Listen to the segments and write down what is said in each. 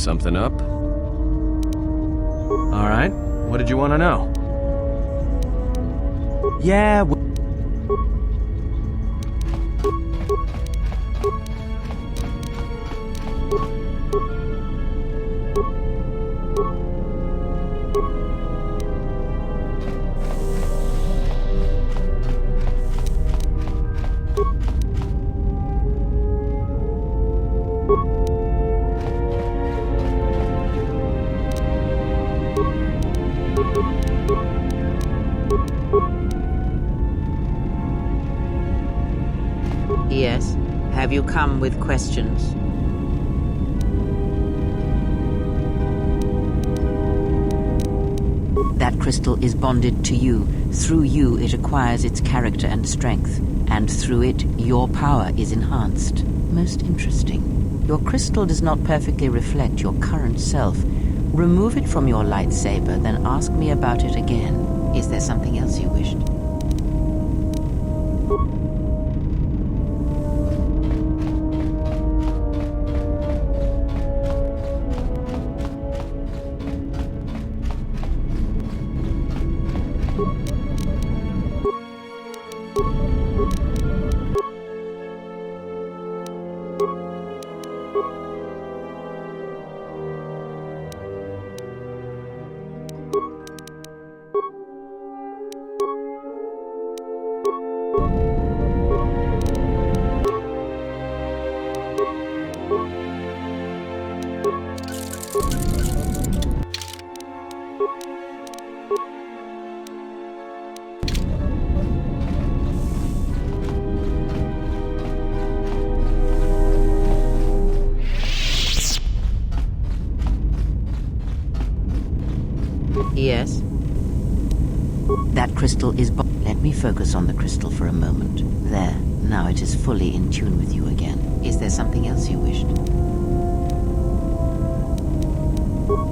Something up? All right. What did you want to know? Yeah. Yes. Have you come with questions? That crystal is bonded to you. Through you, it acquires its character and strength. And through it, your power is enhanced. Most interesting. Your crystal does not perfectly reflect your current self. Remove it from your lightsaber, then ask me about it again. Is there something else you wished? Yes. That crystal is... Let me focus on the crystal for a moment. There. Now it is fully in tune with you again. Is there something else you wished?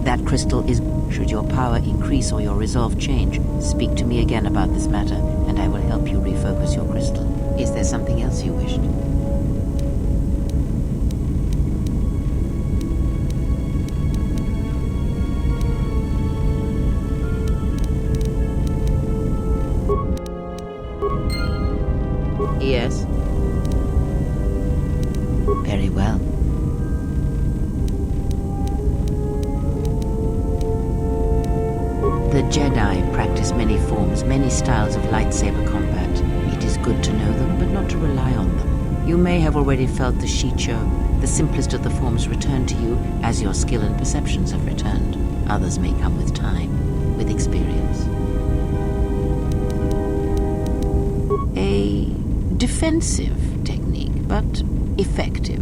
That crystal is... Should your power increase or your resolve change, speak to me again about this matter, and I will help you refocus your crystal. Is there something else you wished? Yes. Very well. The Jedi practice many forms, many styles of lightsaber combat. It is good to know them, but not to rely on them. You may have already felt the Shicho, the simplest of the forms, return to you as your skill and perceptions have returned. Others may come with time, with experience. A defensive technique, but effective.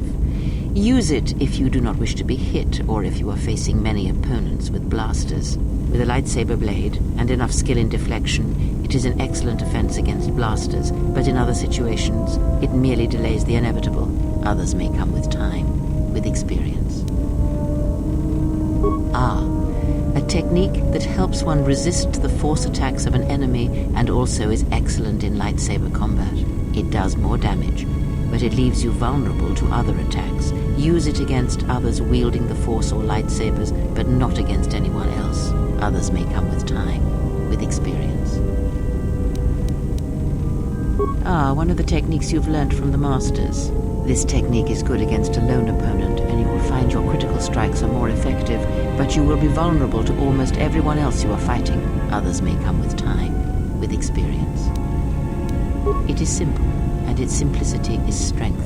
Use it if you do not wish to be hit, or if you are facing many opponents with blasters. With a lightsaber blade and enough skill in deflection, it is an excellent defense against blasters, but in other situations, it merely delays the inevitable. Others may come with time, with experience. A technique that helps one resist the force attacks of an enemy and also is excellent in lightsaber combat. It does more damage, but it leaves you vulnerable to other attacks. Use it against others wielding the Force or lightsabers, but not against anyone else. Others may come with time, with experience. One of the techniques you've learned from the Masters. This technique is good against a lone opponent, and you will find your critical strikes are more effective, but you will be vulnerable to almost everyone else you are fighting. Others may come with time, with experience. It is simple, and its simplicity is strength.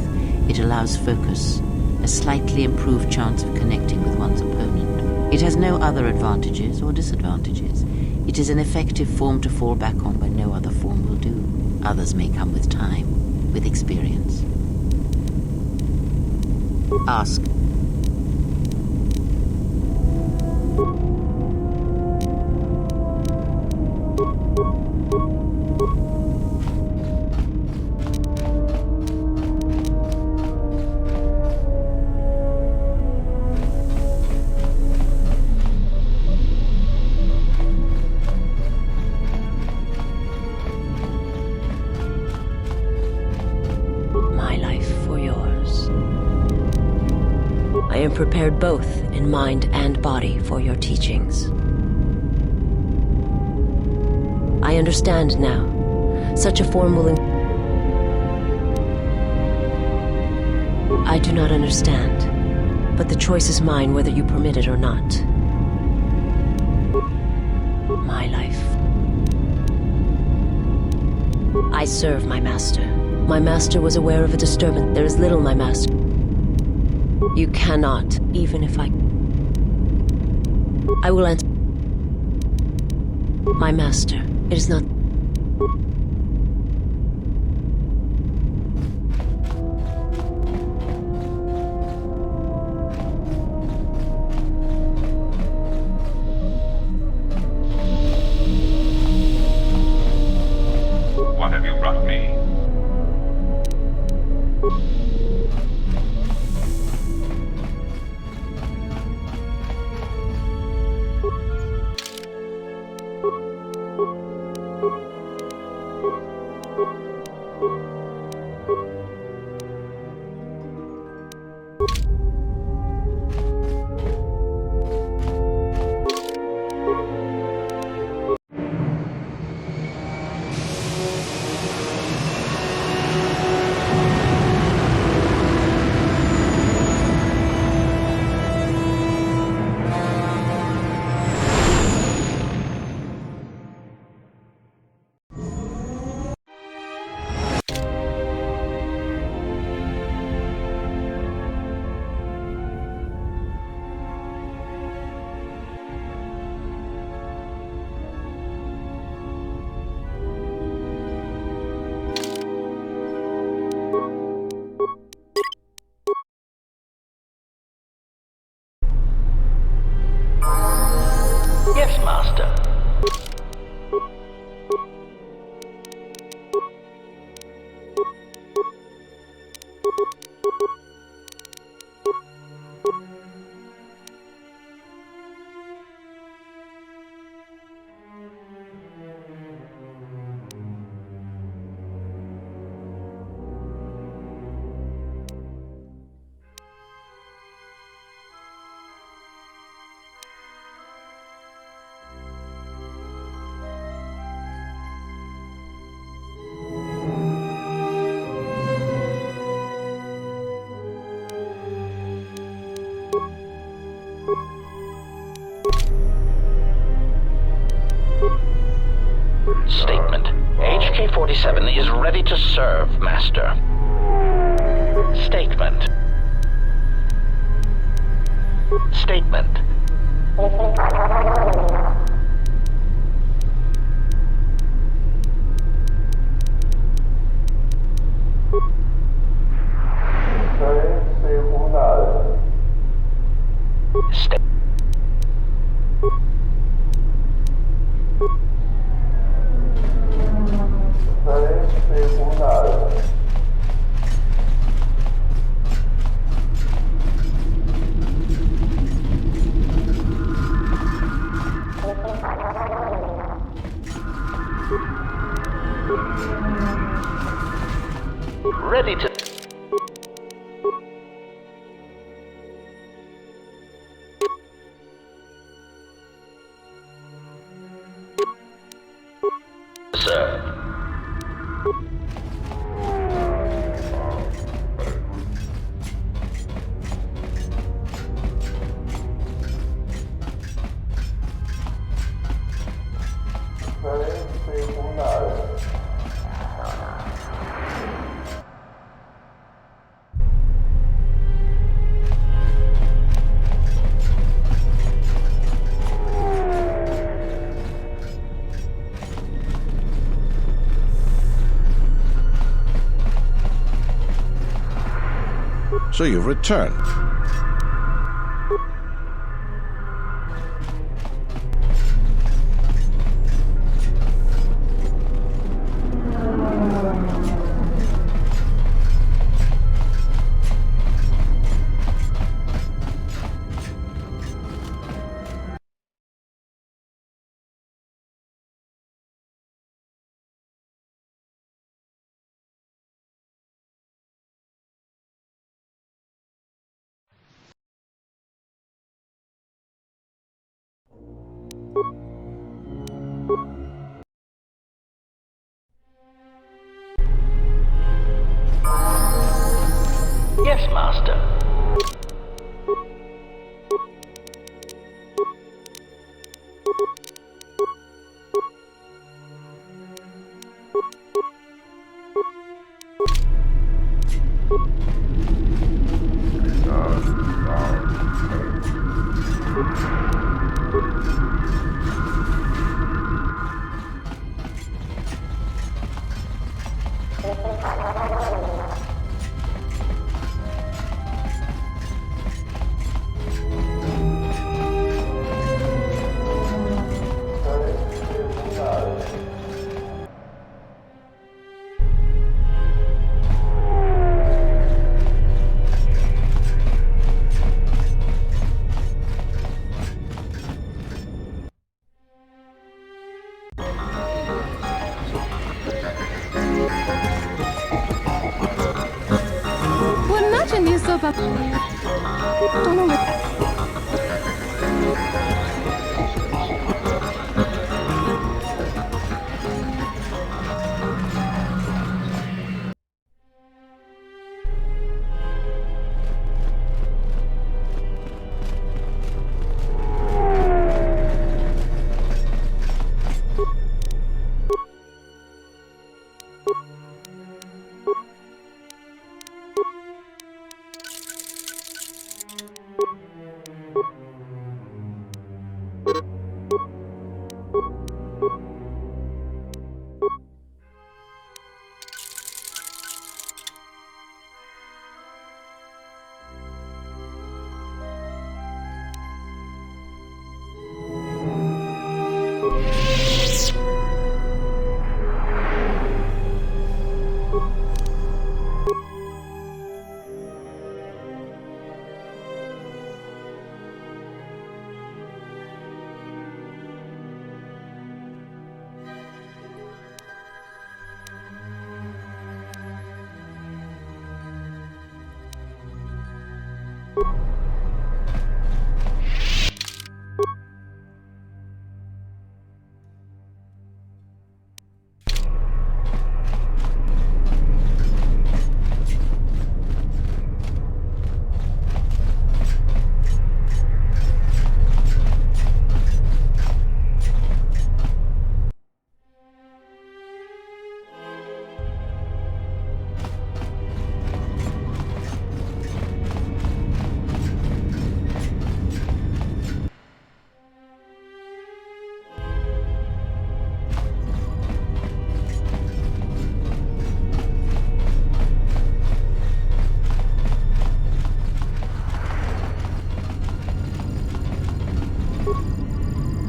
It allows focus, a slightly improved chance of connecting with one's opponent. It has no other advantages or disadvantages. It is an effective form to fall back on when no other form will do. Others may come with time, with experience. Ask. My life for yours. am prepared both in mind and body for your teachings. I understand now. Such a form will I do not understand, but the choice is mine whether you permit it or not. My life. I serve my master. My master was aware of a disturbance. There is little my master. You cannot, even if I will answer. My master, it is not. What have you brought me? Yes, Master. Statement. HK-47 is ready to serve, Master. Statement. Statement. Sta- Ready to... serve. So you've returned.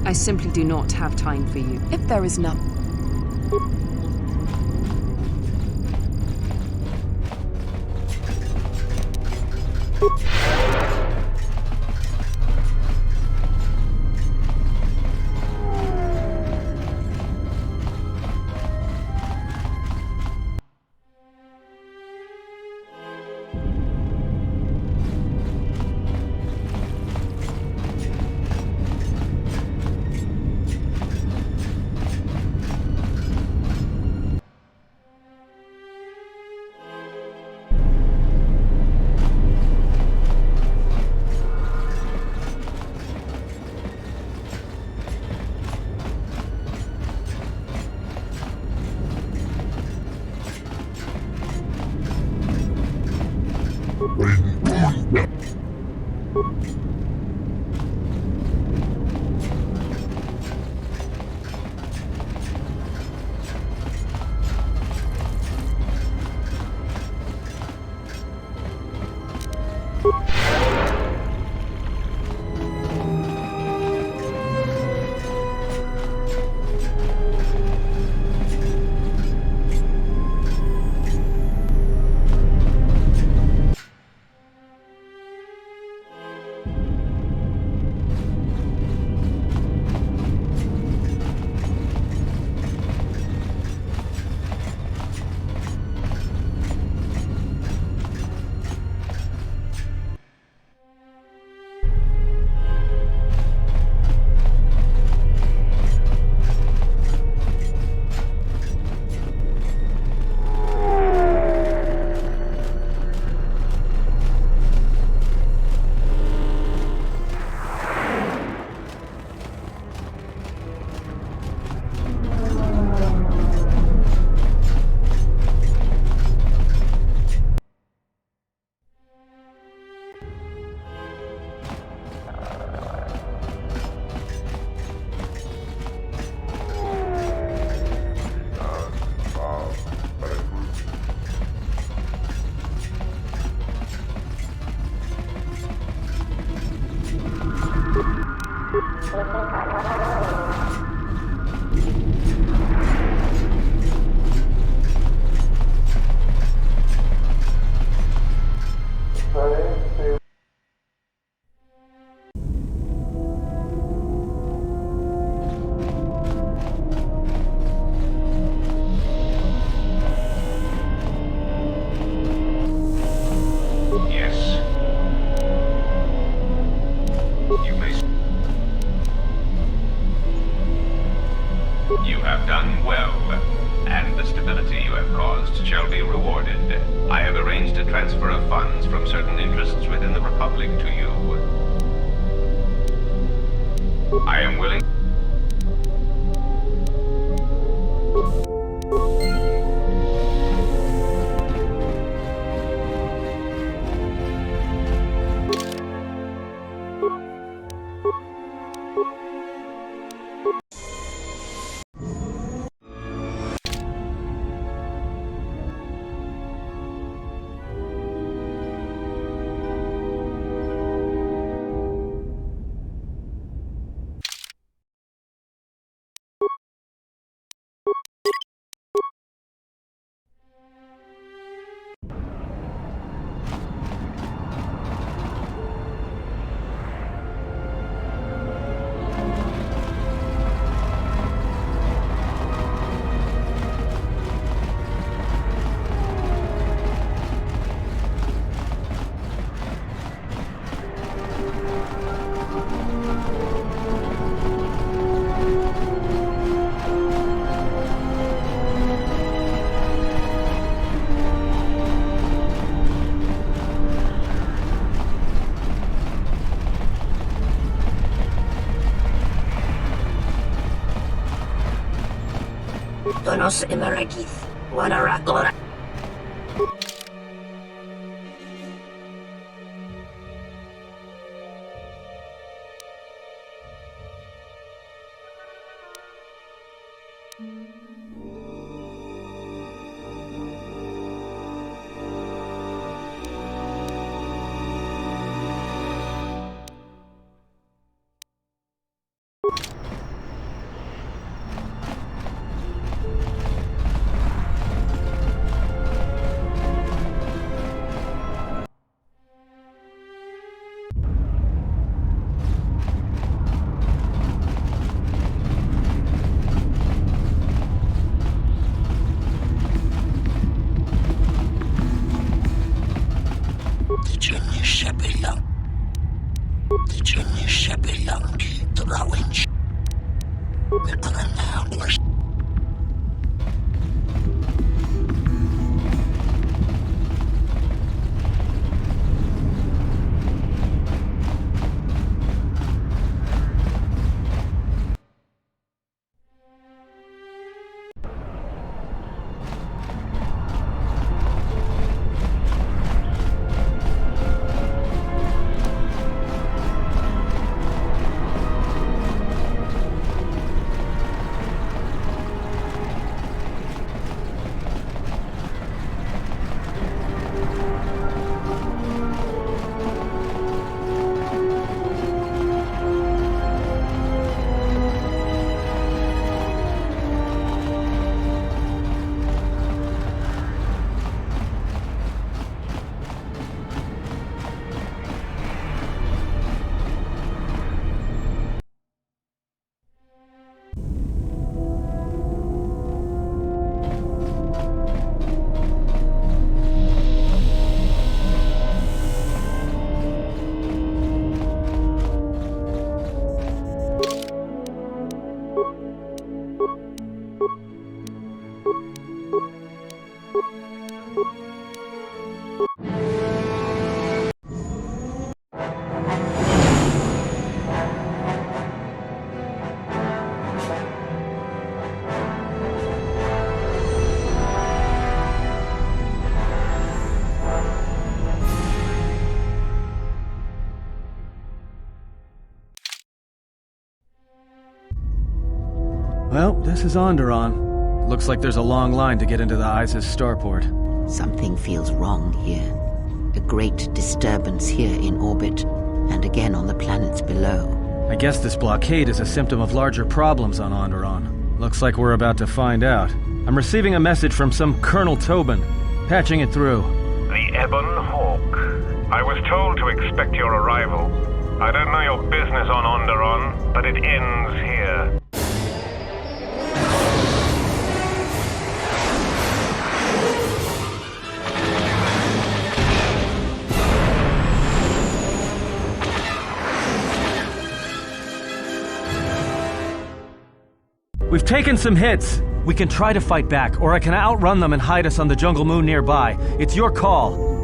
I simply do not have time for you. If there is none. You have done well, and the stability you have caused shall be rewarded. I have arranged a transfer of funds from certain interests within the Republic to you. I am willing... Donos Emerakith, Wanarakora. Well, this is Onderon. Looks like there's a long line to get into the ISIS starport. Something feels wrong here. A great disturbance here in orbit, and again on the planets below. I guess this blockade is a symptom of larger problems on Onderon. Looks like we're about to find out. I'm receiving a message from some Colonel Tobin. Patching it through. The Ebon Hawk. I was told to expect your arrival. I don't know your business on Onderon, but it ends here. We've taken some hits. We can try to fight back, or I can outrun them and hide us on the jungle moon nearby. It's your call.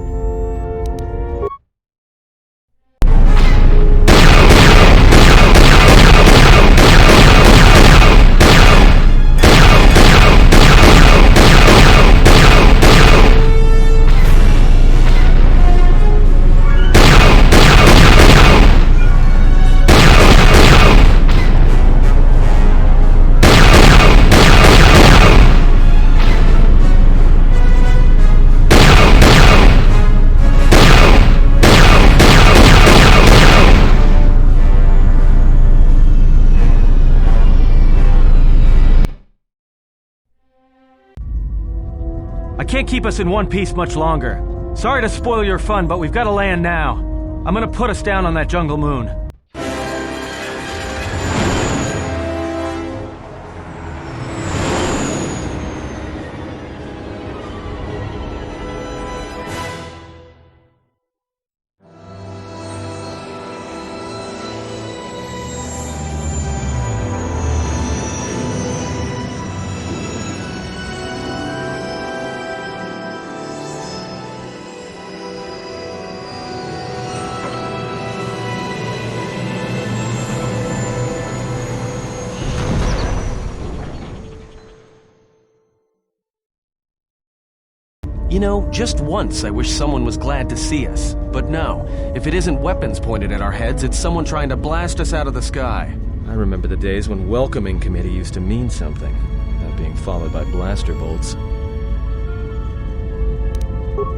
I can't keep us in one piece much longer. Sorry to spoil your fun, but we've got to land now. I'm gonna put us down on that jungle moon. You know, just once I wish someone was glad to see us. But no, if it isn't weapons pointed at our heads, it's someone trying to blast us out of the sky. I remember the days when welcoming committee used to mean something, without being followed by blaster bolts.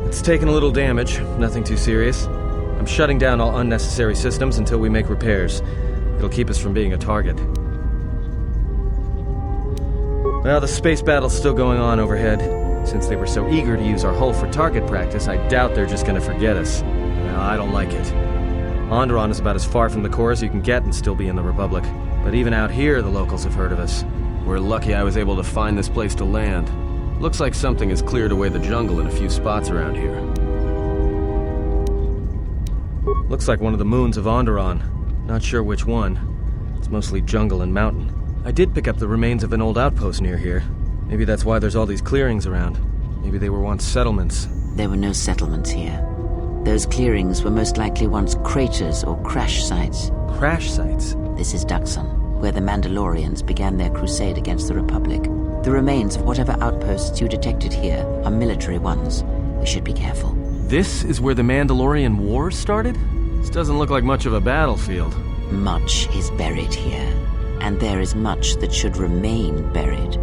It's taken a little damage, nothing too serious. I'm shutting down all unnecessary systems until we make repairs. It'll keep us from being a target. Well, the space battle's still going on overhead. Since they were so eager to use our hull for target practice, I doubt they're just gonna forget us. Well, I don't like it. Onderon is about as far from the core as you can get and still be in the Republic. But even out here, the locals have heard of us. We're lucky I was able to find this place to land. Looks like something has cleared away the jungle in a few spots around here. Looks like one of the moons of Onderon. Not sure which one. It's mostly jungle and mountain. I did pick up the remains of an old outpost near here. Maybe that's why there's all these clearings around. Maybe they were once settlements. There were no settlements here. Those clearings were most likely once craters or crash sites. Crash sites? This is Dxun, where the Mandalorians began their crusade against the Republic. The remains of whatever outposts you detected here are military ones. We should be careful. This is where the Mandalorian Wars started? This doesn't look like much of a battlefield. Much is buried here, and there is much that should remain buried.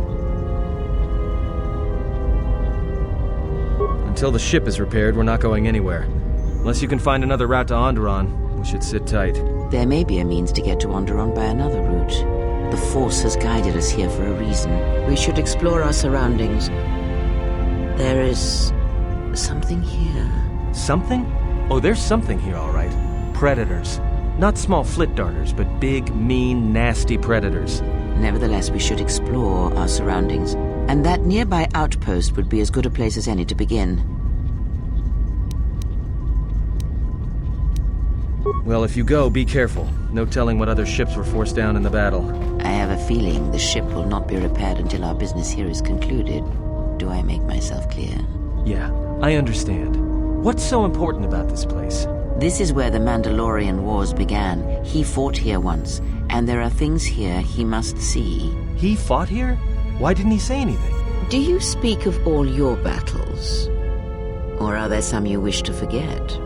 Until the ship is repaired, we're not going anywhere. Unless you can find another route to Onderon, we should sit tight. There may be a means to get to Onderon by another route. The Force has guided us here for a reason. We should explore our surroundings. There is something here. Something? Oh, there's something here, all right. Predators. Not small flit darters, but big, mean, nasty predators. Nevertheless, we should explore our surroundings. And that nearby outpost would be as good a place as any to begin. Well, if you go, be careful. No telling what other ships were forced down in the battle. I have a feeling the ship will not be repaired until our business here is concluded. Do I make myself clear? Yeah, I understand. What's so important about this place? This is where the Mandalorian Wars began. He fought here once, and there are things here he must see. He fought here? Why didn't he say anything? Do you speak of all your battles? Or are there some you wish to forget?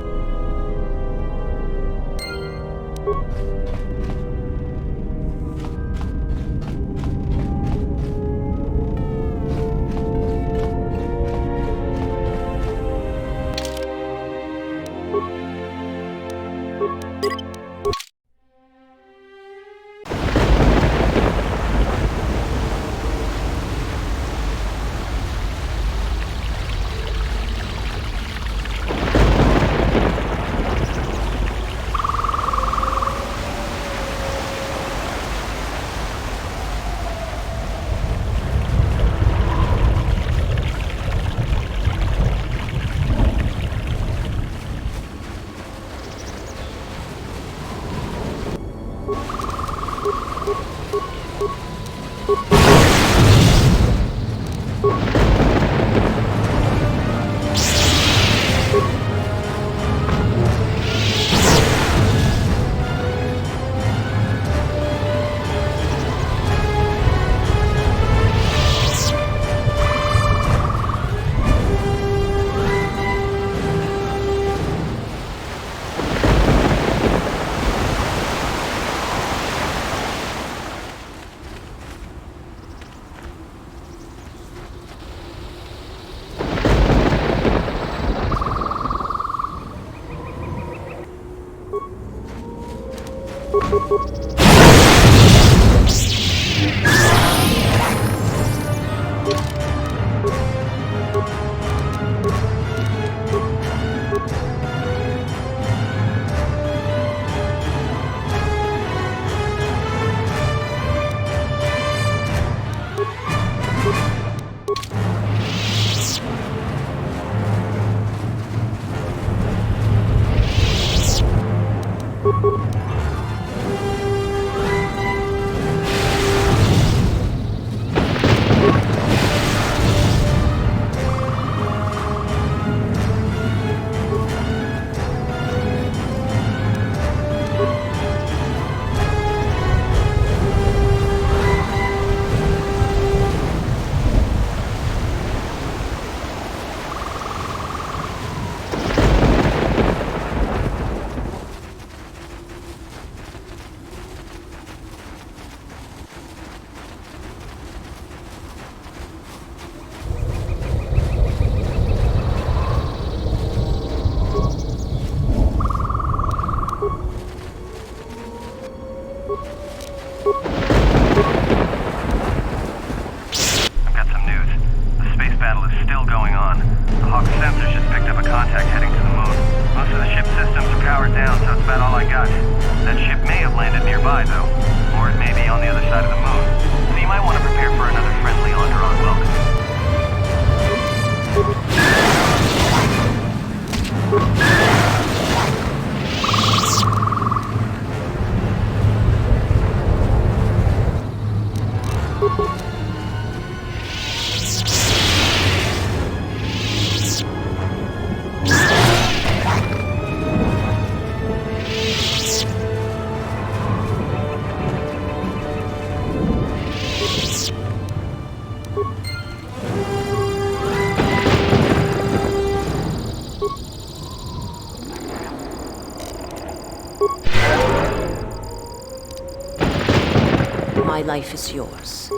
battle is still going on. The Hawk's sensors just picked up a contact heading to the moon. Most of the ship's systems are powered down, so it's about all I got. That ship may have landed nearby, though. Or it may be on the other side of the moon. So you might want to prepare for another friendly Onderon welcome. My life is yours.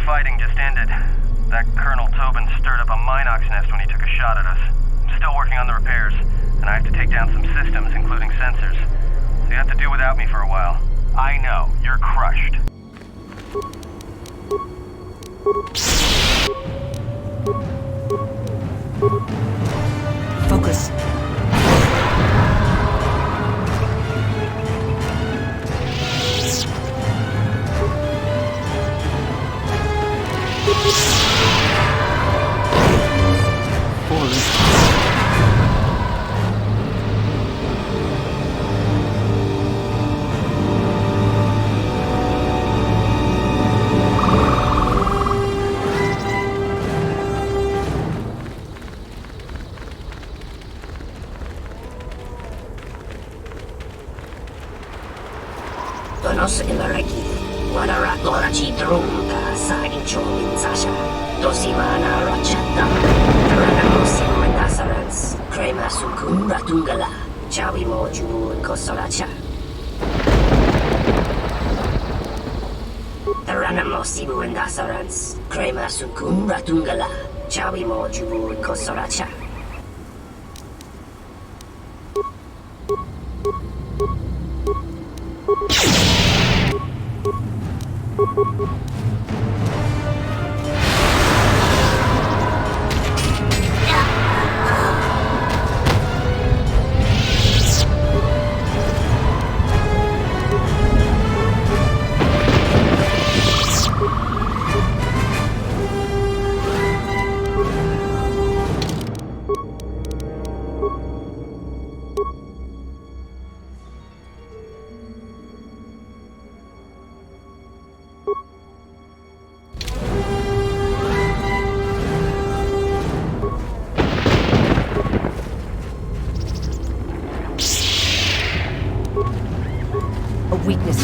Fighting just ended. That Colonel Tobin stirred up a Minox nest when he took a shot at us. I'm still working on the repairs, and I have to take down some systems, including sensors. So you have to do without me for a while. I know, you're crushed. Focus. Theranos Imeragith, Wanara Gorachi Drunga, Sagi Chomin Sasha, Dosimana Rachata, Teranamosim Nasarans, Crema Sukun Ratungala, Chawi Moju Kosoracha. Teranamosibu and Nasarans, Crema Sukun Ratungala, Chawi Moju Kosoracha. A weakness is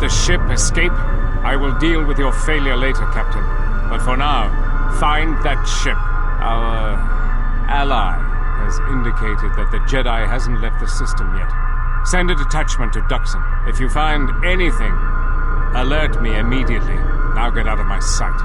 The ship escape? I will deal with your failure later, Captain. But for now, find that ship. Our ally has indicated that the Jedi hasn't left the system yet. Send a detachment to Dxun. If you find anything, alert me immediately. Now get out of my sight.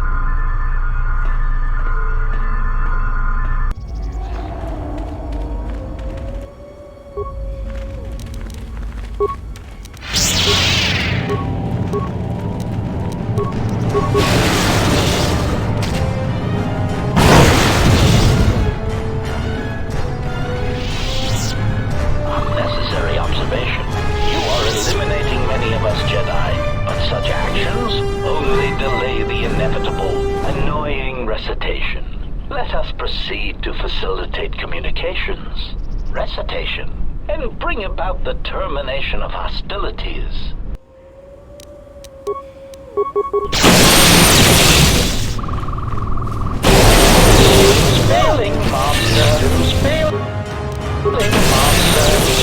Unnecessary observation. You are eliminating many of us Jedi, but such actions only delay the inevitable, annoying recitation. Let us proceed to facilitate communications, recitation, and bring about the termination of hostilities. Spelling master,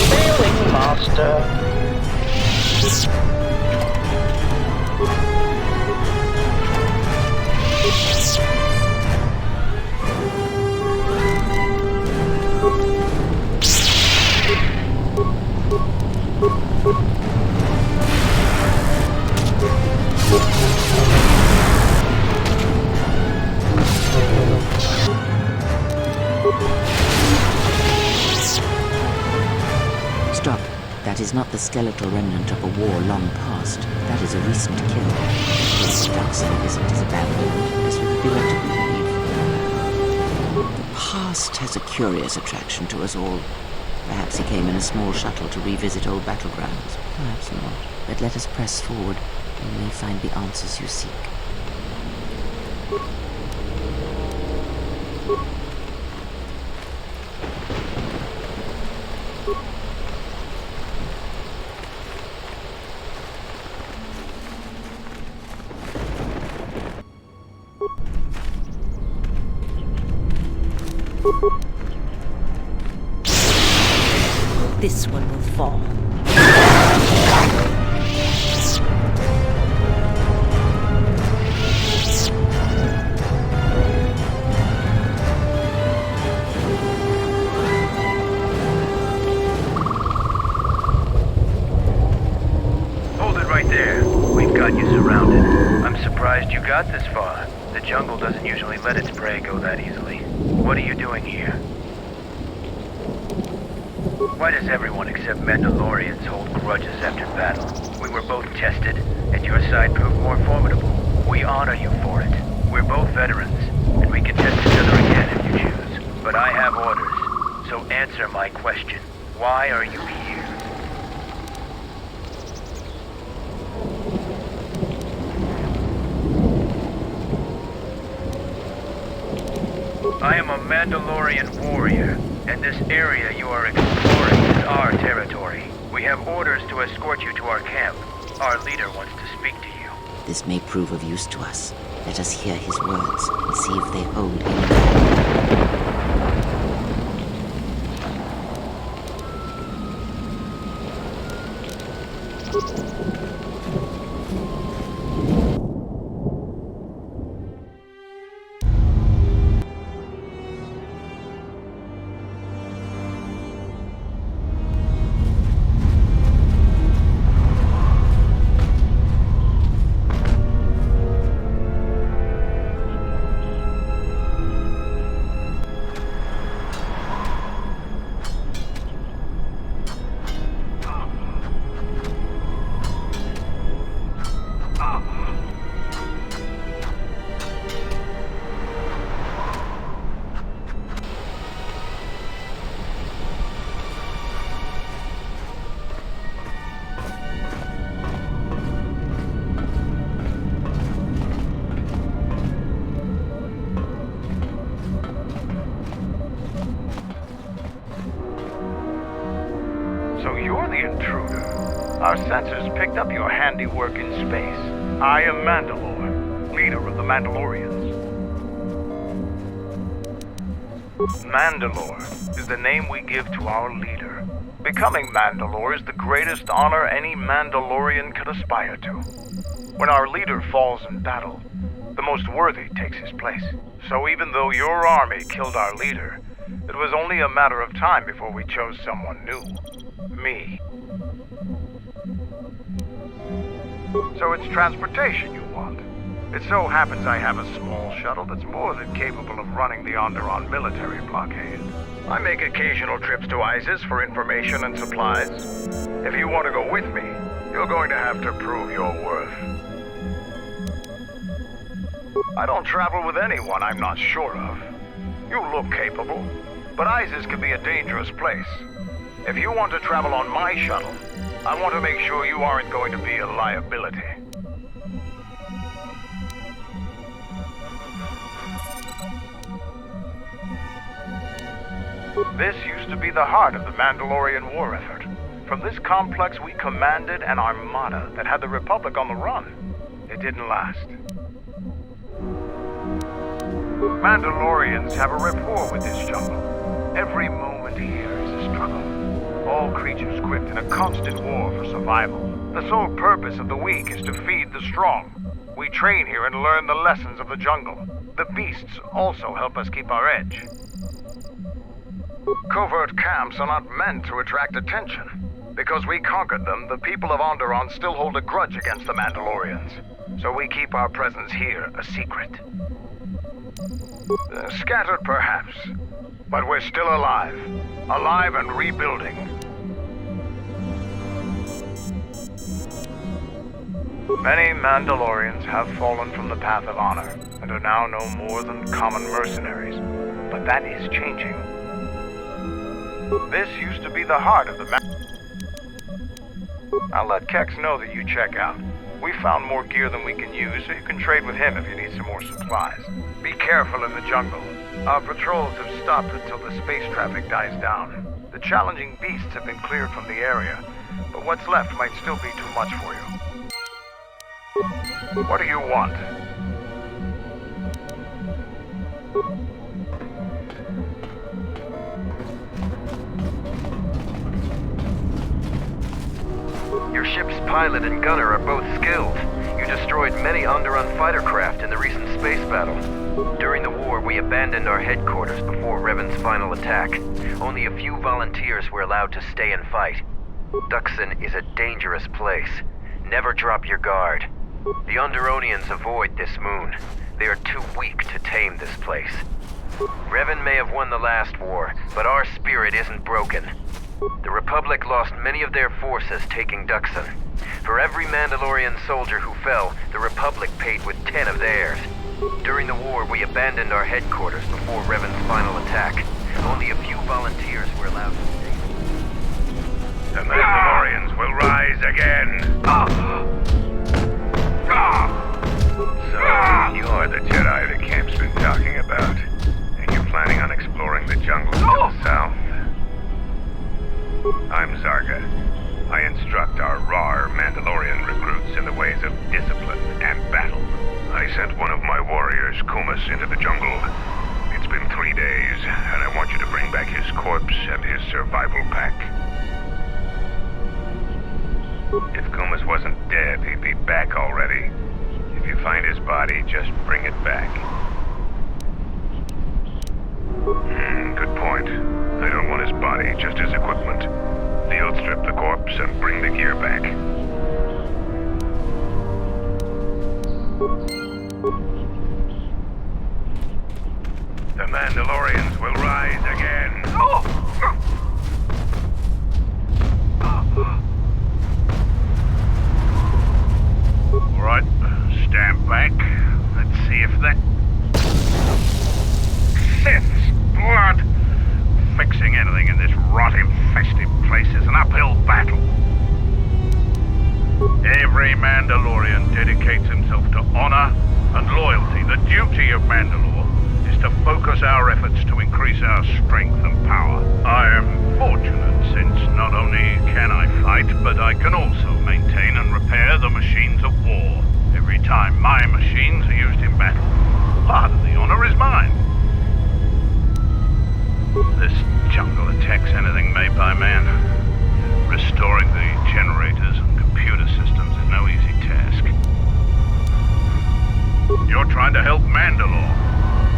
spelling master. is not the skeletal remnant of a war long past. That is a recent kill. If Dxun isn't as abandoned as we would be led to believe. The past has a curious attraction to us all. Perhaps he came in a small shuttle to revisit old battlegrounds. Perhaps not. But let us press forward. You may find the answers you seek. This one will fall. Hold it right there. We've got you surrounded. I'm surprised you got this far. The jungle doesn't usually let its prey go that easily. What are you doing here? Why does everyone except Mandalorians hold grudges after battle? We were both tested, and your side proved more formidable. We honor you for it. We're both veterans, and we can test each other again if you choose. But I have orders, so answer my question. Why are you here? I am a Mandalorian warrior, and this area you are exploring is our territory. We have orders to escort you to our camp. Our leader wants to speak to you. This may prove of use to us. Let us hear his words and see if they hold any value. So you're the intruder. Our sensors picked up your handiwork in space. I am Mandalore, leader of the Mandalorians. Mandalore is the name we give to our leader. Becoming Mandalore is the greatest honor any Mandalorian could aspire to. When our leader falls in battle, the most worthy takes his place. So even though your army killed our leader, it was only a matter of time before we chose someone new. Me. So it's transportation you want. It so happens I have a small shuttle that's more than capable of running the Onderon military blockade. I make occasional trips to ISIS for information and supplies. If you want to go with me, you're going to have to prove your worth. I don't travel with anyone I'm not sure of. You look capable, but ISIS can be a dangerous place. If you want to travel on my shuttle, I want to make sure you aren't going to be a liability. This used to be the heart of the Mandalorian war effort. From this complex we commanded an armada that had the Republic on the run. It didn't last. Mandalorians have a rapport with this jungle. Every moment here is a struggle. All creatures gripped in a constant war for survival. The sole purpose of the weak is to feed the strong. We train here and learn the lessons of the jungle. The beasts also help us keep our edge. Covert camps are not meant to attract attention. Because we conquered them, the people of Onderon still hold a grudge against the Mandalorians. So we keep our presence here a secret. Scattered perhaps, but we're still alive. Alive and rebuilding. Many Mandalorians have fallen from the path of honor and are now no more than common mercenaries. But that is changing. This used to be the heart of the I'll let Kex know that you check out. We found more gear than we can use, so you can trade with him if you need some more supplies. Be careful in the jungle. Our patrols have stopped until the space traffic dies down. The challenging beasts have been cleared from the area, but what's left might still be too much for you. What do you want? Your ship's pilot and gunner are both skilled. You destroyed many Onderon fighter craft in the recent space battle. During the war, we abandoned our headquarters before Revan's final attack. Only a few volunteers were allowed to stay and fight. Dxun is a dangerous place. Never drop your guard. The Onderonians avoid this moon. They are too weak to tame this place. Revan may have won the last war, but our spirit isn't broken. The Republic lost many of their forces taking Dxun. For every Mandalorian soldier who fell, the Republic paid with 10 of theirs. During the war, we abandoned our headquarters before Revan's final attack. Only a few volunteers were allowed to stay. The Mandalorians will rise again. So, you're the Jedi the camp's been talking about. And you're planning on exploring the jungle to the south? I'm Zarga. I instruct our raw Mandalorian recruits in the ways of discipline and battle. I sent one of my warriors, Kumas, into the jungle. It's been 3 days, and I want you to bring back his corpse and his survival pack. If Kumas wasn't dead, he'd be back already. If you find his body, just bring it back. Good point. I don't want his body, just his equipment. Field strip the corpse and bring the gear back. The Mandalorians will rise again. All right, stand back. Let's see if that... Sith's blood! Fixing anything in this rot-infested place is an uphill battle. Every Mandalorian dedicates himself to honor and loyalty. The duty of Mandalore is to focus our efforts to increase our strength and power. I am fortunate since not only can I fight, but I can also maintain and repair the machines of war. Every time my machines are used in battle, part of the honor is mine. This jungle attacks anything made by man. Restoring the generators and computer systems is no easy task. You're trying to help Mandalore.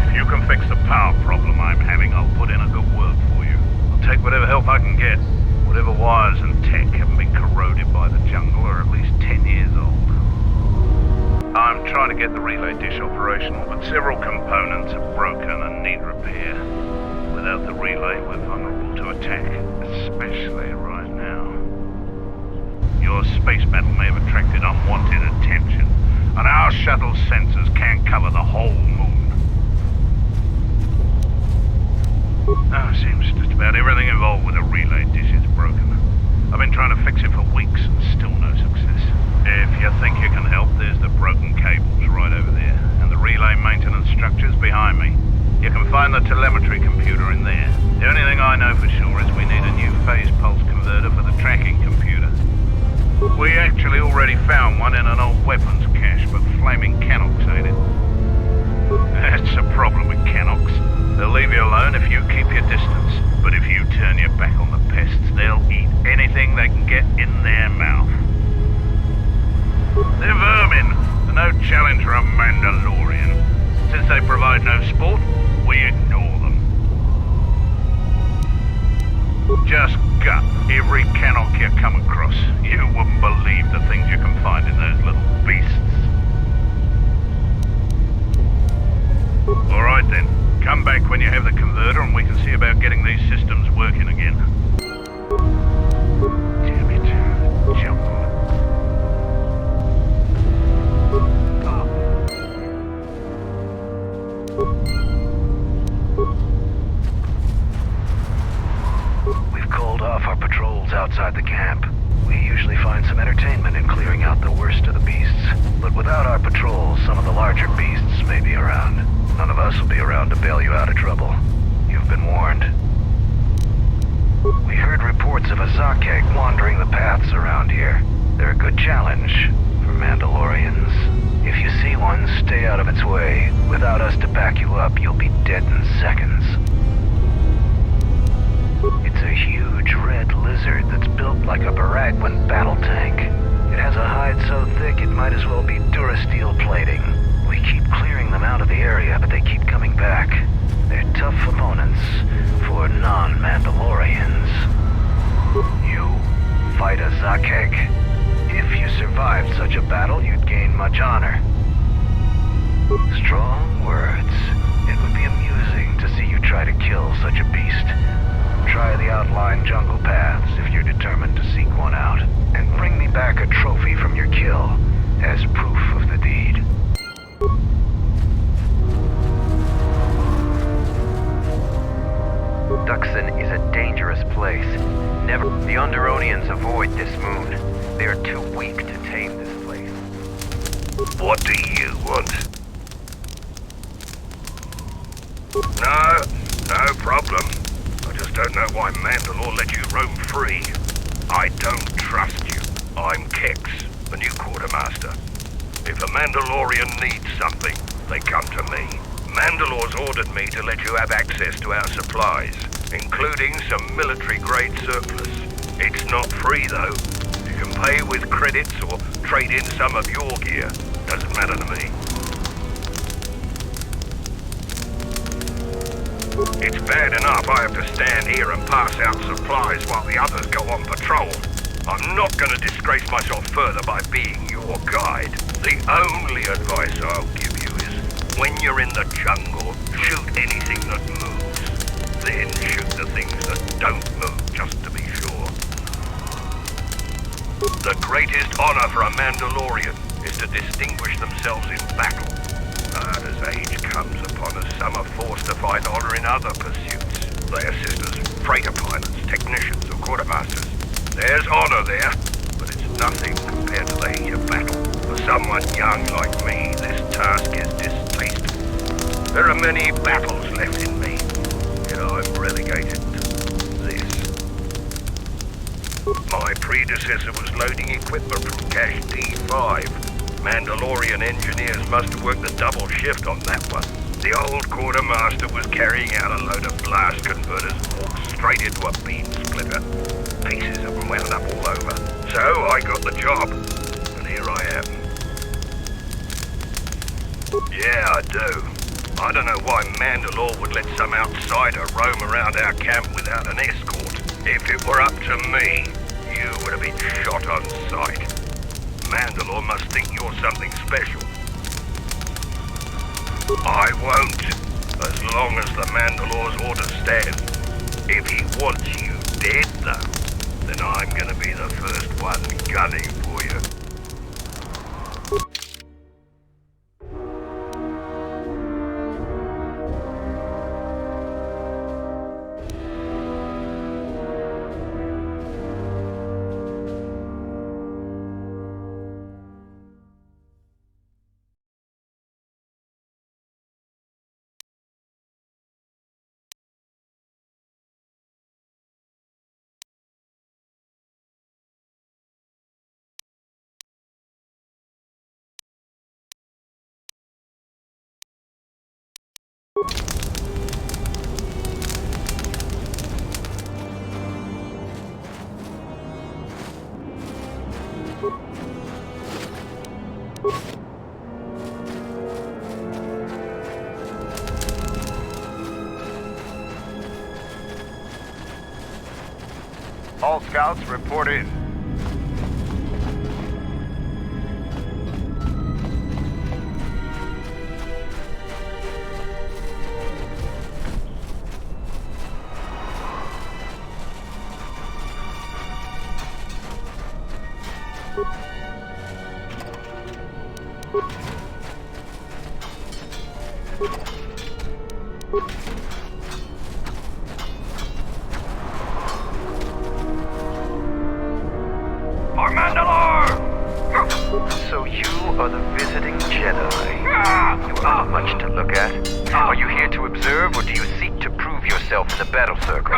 If you can fix the power problem I'm having, I'll put in a good word for you. I'll take whatever help I can get. Whatever wires and tech haven't been corroded by the jungle are at least 10 years old. I'm trying to get the relay dish operational, but several components are broken and need repair. Without the relay, we're vulnerable to attack, especially right now. Your space battle may have attracted unwanted attention, and our shuttle sensors can't cover the whole moon. Seems just about everything involved with a relay dish is broken. I've been trying to fix it for weeks and still no success. If you think you can help, there's the broken cables right over there, and the relay maintenance structure's behind me. You can find the telemetry computer in there. The only thing I know for sure is we need a new phase pulse converter for the tracking computer. We actually already found one in an old weapons cache, but flaming Canox ate it. That's a problem with Canox. They'll leave you alone if you keep your distance. But if you turn your back on the pests, they'll eat anything they can get in their mouth. They're vermin. They're no challenge for a Mandalorian. Since they provide no sport, we ignore them. Just gut every Canox you come across. You wouldn't believe the things you can find in those little beasts. Alright then, come back when you have the converter and we can see about getting these systems working again. Damn it, jungle. We usually find some entertainment in clearing out the worst of the beasts. But without our patrols, some of the larger beasts may be around. None of us will be around to bail you out of trouble. You've been warned. We heard reports of a Zakek wandering the paths around here. They're a good challenge for Mandalorians. If you see one, stay out of its way. Without us to back you up, you'll be dead in seconds. It's a huge red lizard that's built like a Baragwin battle tank. It has a hide so thick it might as well be Durasteel plating. We keep clearing them out of the area, but they keep coming back. They're tough opponents for non-Mandalorians. You fight a Zakek. If you survived such a battle, you'd gain much honor. Strong words. It would be amusing to see you try to kill such a beast. Try the outlying jungle paths if you're determined to seek one out. And bring me back a trophy from your kill as proof of the deed. Dxun is a dangerous place. The Underonians avoid this moon. They are too weak to tame this place. What do you want? No problem. I just don't know why Mandalore let you roam free. I don't trust you. I'm Kex, the new quartermaster. If a Mandalorian needs something, they come to me. Mandalore's ordered me to let you have access to our supplies, including some military-grade surplus. It's not free, though. You can pay with credits or trade in some of your gear. Doesn't matter to me. It's bad enough I have to stand here and pass out supplies while the others go on patrol. I'm not going to disgrace myself further by being your guide. The only advice I'll give you is, when you're in the jungle, shoot anything that moves. Then shoot the things that don't move, just to be sure. The greatest honor for a Mandalorian is to distinguish themselves in battle. But as age comes upon us, some are forced to find honor in other pursuits. They assist as freighter pilots, technicians, or quartermasters. There's honor there, but it's nothing compared to the heat of battle. For someone young like me, this task is distasteful. There are many battles left in me, yet I'm relegated to this. My predecessor was loading equipment from Cache D5. Mandalorian engineers must have worked a double shift on that one. The old quartermaster was carrying out a load of blast converters and walked straight into a beam splitter. Pieces of them wound up all over. So I got the job, and here I am. Yeah, I do. I don't know why Mandalore would let some outsider roam around our camp without an escort. If it were up to me, you would have been shot on sight. Mandalore must think you're something special. I won't, as long as the Mandalore's orders stand. If he wants you dead, though, then I'm gonna be the first one gunning for you. All scouts report in. For Mandalore! So you are the visiting Jedi. You aren't much to look at. Are you here to observe, or do you seek to prove yourself in the battle circle?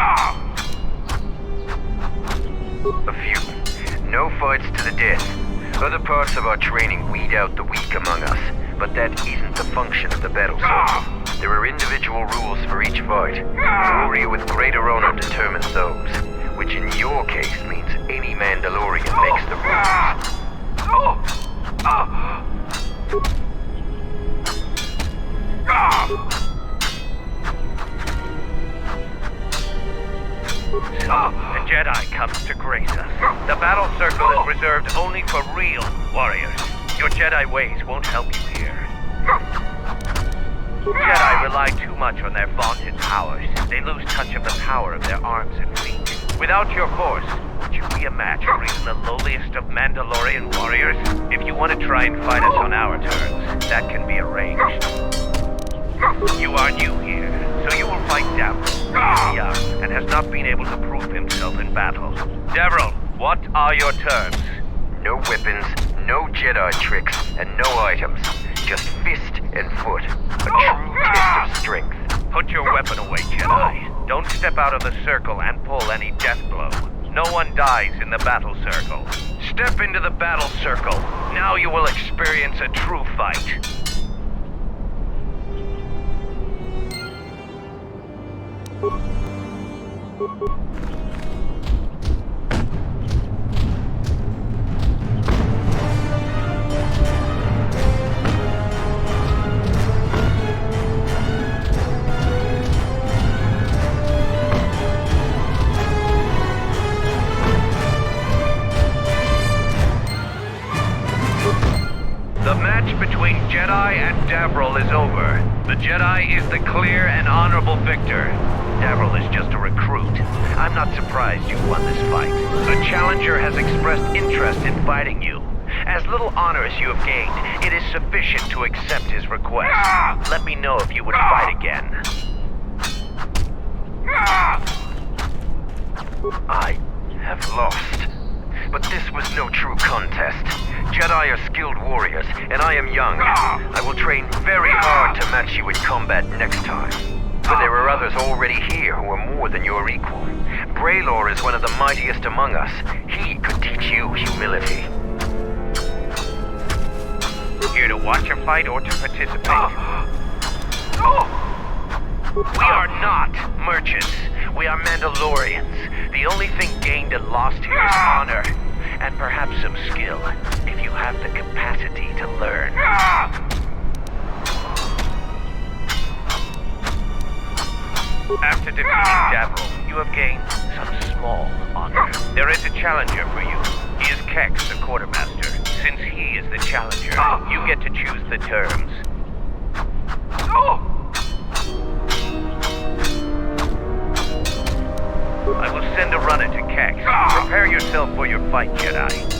A few. No fights to the death. Other parts of our training weed out the weak among us, but that isn't the function of the battle circle. There are individual rules for each fight. A warrior with greater honor determines those, which in your case means any Mandalorian makes the rules. The Jedi comes to grace us. The battle circle is reserved only for real warriors. Your Jedi ways won't help you here. Jedi rely too much on their vaunted powers. They lose touch of the power of their arms and feet. Without your force, would you be a match for even the lowliest of Mandalorian warriors? If you want to try and fight us on our terms, that can be arranged. You are new here, so you will fight Davro. He is young and has not been able to prove himself in battle. Davro, what are your terms? No weapons, no Jedi tricks, and no items. Just fist and foot. A true test of strength. Put your weapon away, Jedi. Don't step out of the circle and pull any death blow. No one dies in the battle circle. Step into the battle circle. Now you will experience a true fight. The match between Jedi and Davril is over. The Jedi is the clear and honorable victor. Davril is just a recruit. I'm not surprised you won this fight. A challenger has expressed interest in fighting you. As little honor as you have gained, it is sufficient to accept his request. Let me know if you would fight again. I have lost. But this was no true contest. Jedi are skilled warriors, and I am young. I will train very hard to match you in combat next time. But there are others already here who are more than your equal. Braylor is one of the mightiest among us. He could teach you humility. Here to watch a fight or to participate? We are not merchants. We are Mandalorians. The only thing gained and lost here is honor, and perhaps some skill, if you have the capacity to learn. After defeating Davril, you have gained some small honor. There is a challenger for you. He is Kex, the quartermaster. Since he is the challenger, you get to choose the terms. I will send a runner to Kex. Prepare yourself for your fight, Jedi.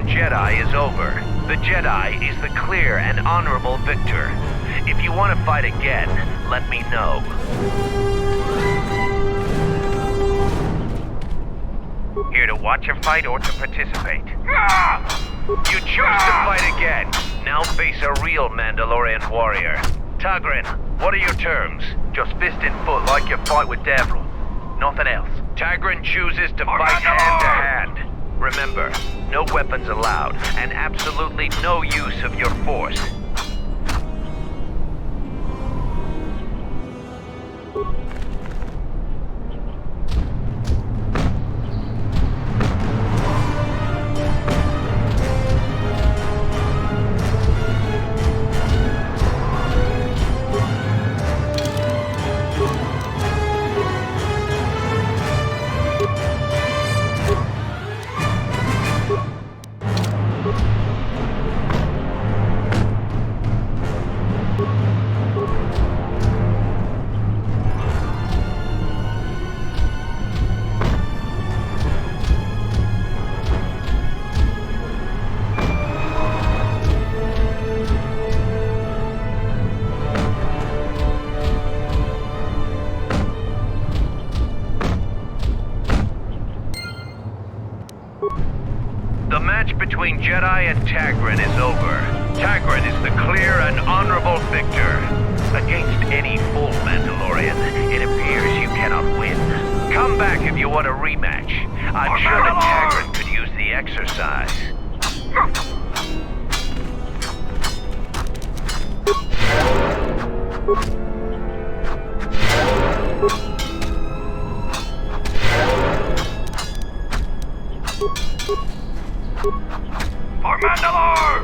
Jedi is over. The Jedi is the clear and honorable victor. If you want to fight again, let me know. Here to watch a fight or to participate? You choose to fight again. Now face a real Mandalorian warrior. Tagrin, what are your terms? Just fist and foot like you fight with Davril. Nothing else. Tagrin chooses to fight hand to hand. Remember, no weapons allowed, and absolutely no use of your force. The match between Jedi and Tagrin is over. Tagrin is the clear and honorable victor. Against any full Mandalorian, it appears you cannot win. Come back if you want a rematch. I'm sure that Tagrin could use the exercise. For Mandalore!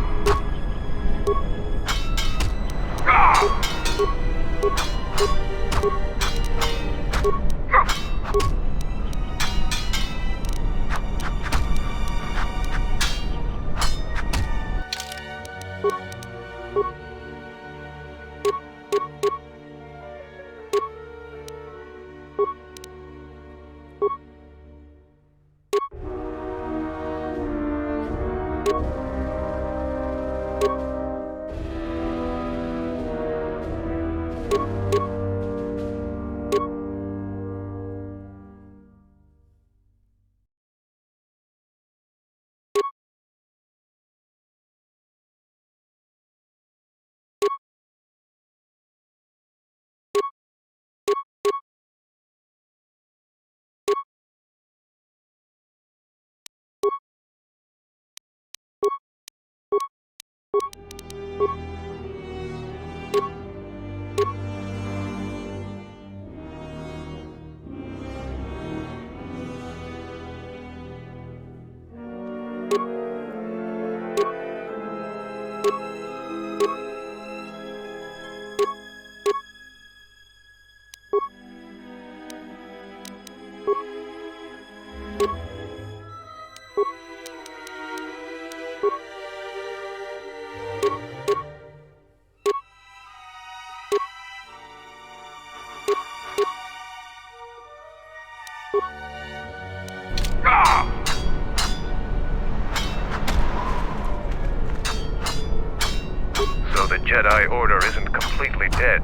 So the Jedi Order isn't completely dead.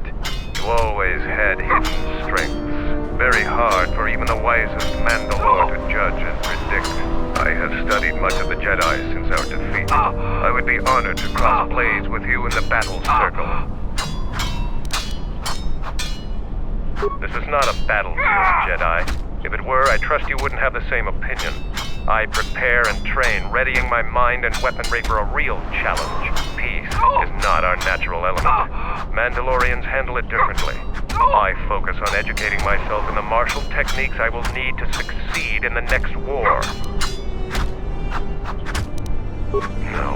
You always had hidden strengths. Very hard for even the wisest Mandalore to judge and predict. I have studied much of the Jedi since our defeat. I would be honored to cross blades with you in the battle circle. This is not a battlefield, Jedi. If it were, I trust you wouldn't have the same opinion. I prepare and train, readying my mind and weaponry for a real challenge. Peace is not our natural element. Mandalorians handle it differently. I focus on educating myself in the martial techniques I will need to succeed in the next war. No,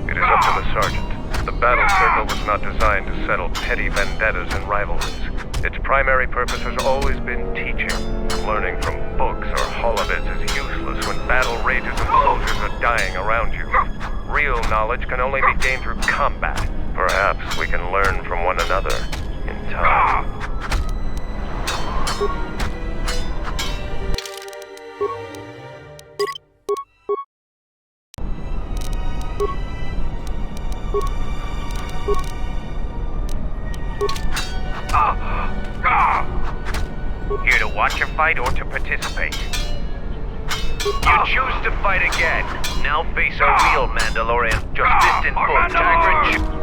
it is up to the Sergeant. The battle circle was not designed to settle petty vendettas and rivalries. Its primary purpose has always been teaching. Learning from books or holovids is useless when battle rages and soldiers are dying around you. Real knowledge can only be gained through combat. Perhaps we can learn from one another in time. Here to watch a fight or to participate? You choose to fight again. Now face a real Mandalorian. Just fist in full. Tagrin.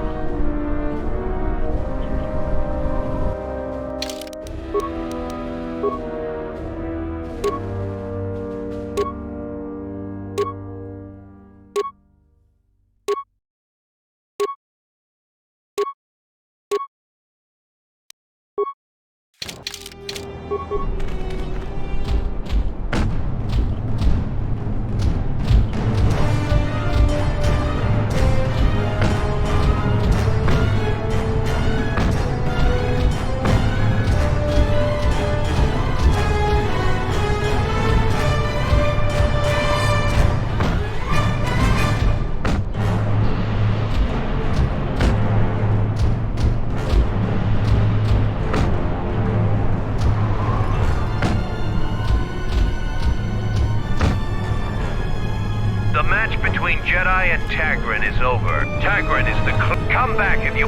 The match between Jedi and Tagrin is over. Tagrin is the come back if you...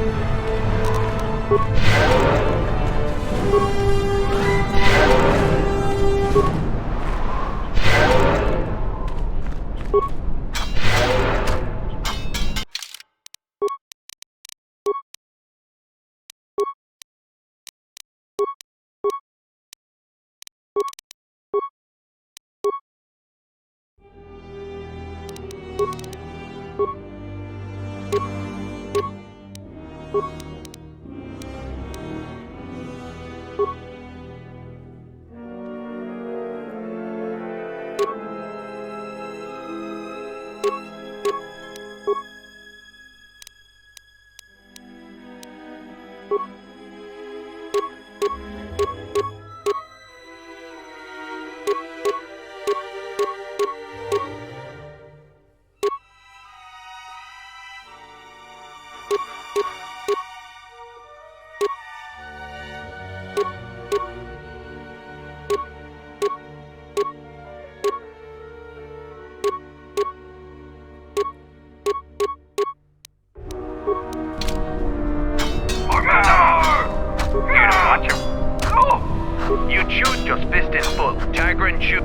You shoot just fist in full. Dxun shoot.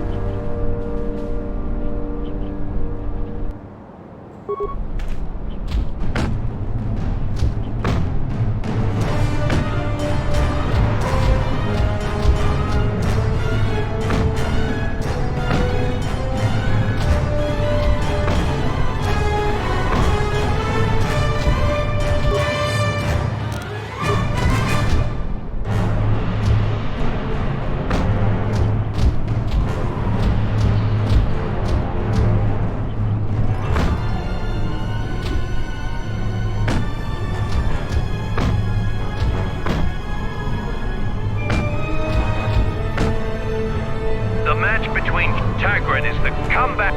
The match between Dxun is the comeback.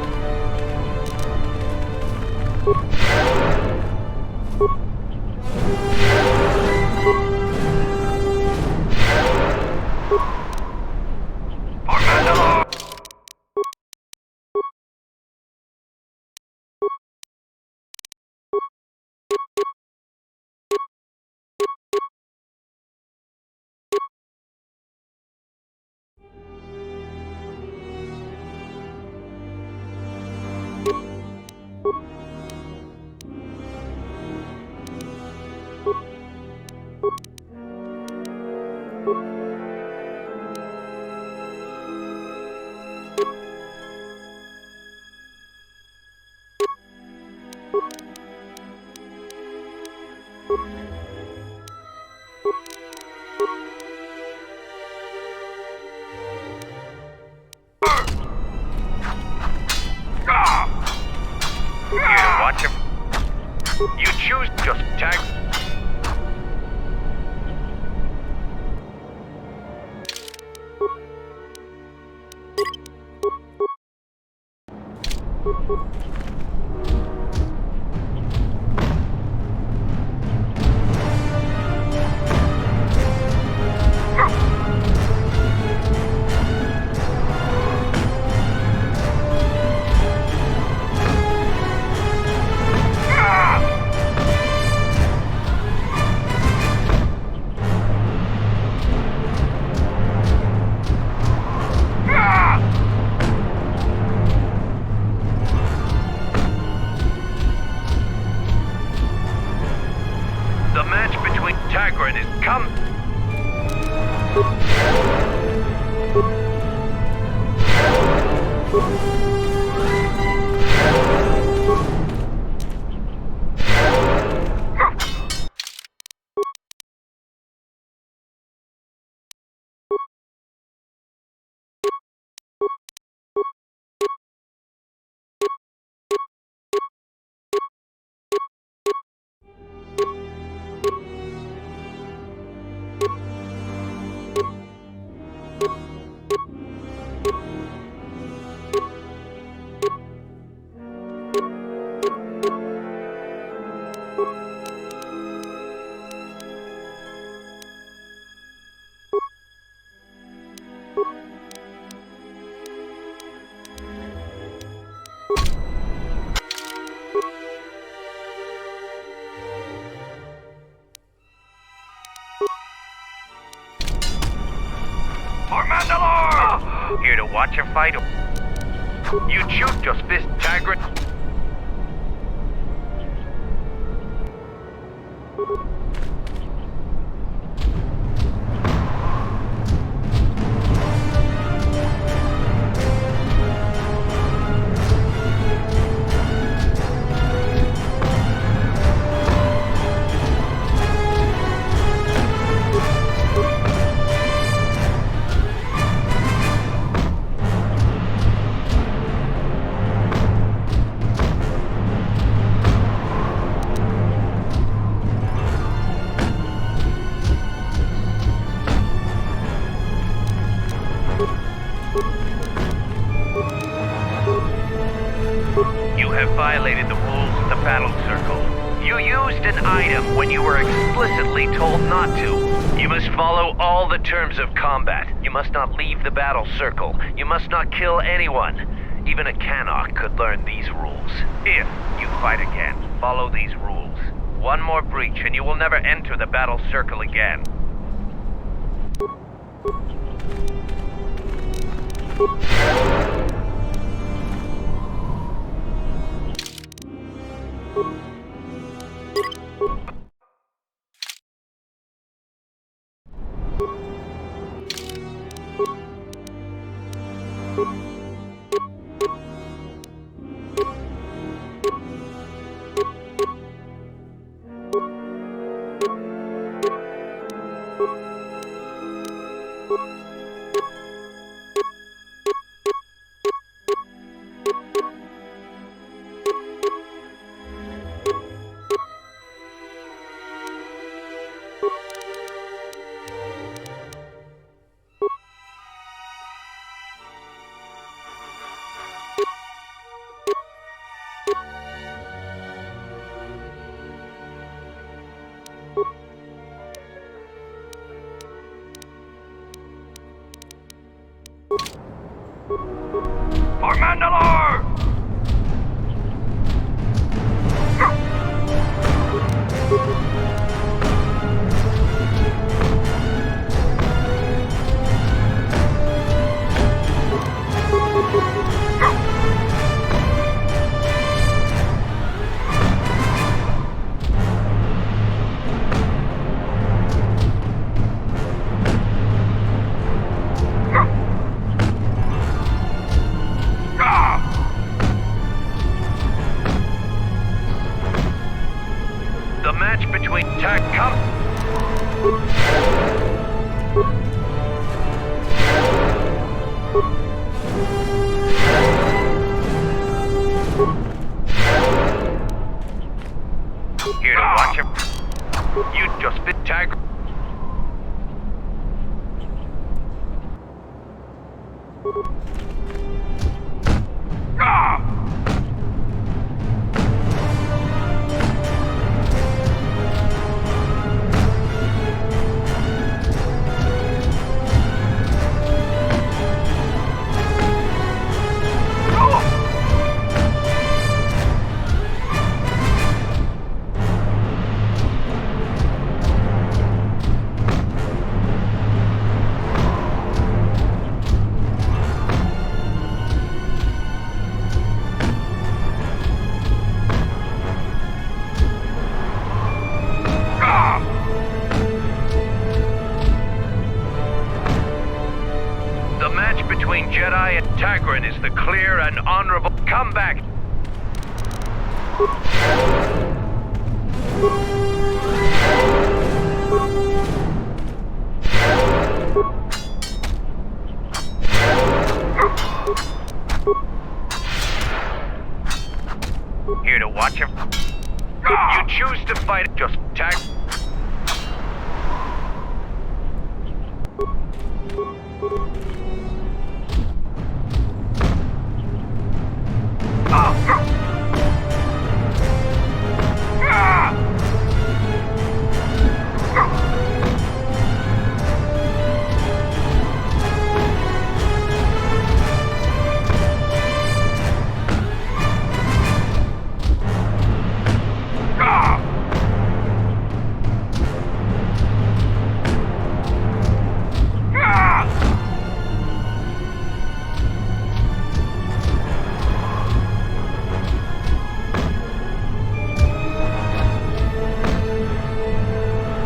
Watch him. You choose just tag. The match between Dxun is come. Here to watch a fight. You shoot just fist Dxun. have violated the rules of the battle circle. You used an item when you were explicitly told not to. You must follow all the terms of combat. You must not leave the battle circle. You must not kill anyone. Even a KotOR could learn these rules. If you fight again, follow these rules. One more breach and you will never enter the battle circle again. For Mandalore! The match between Here to watch him. You just bit Tag. The match between Jedi and Dxun is the clear and honorable comeback. Here to watch him. You choose to fight, just tag.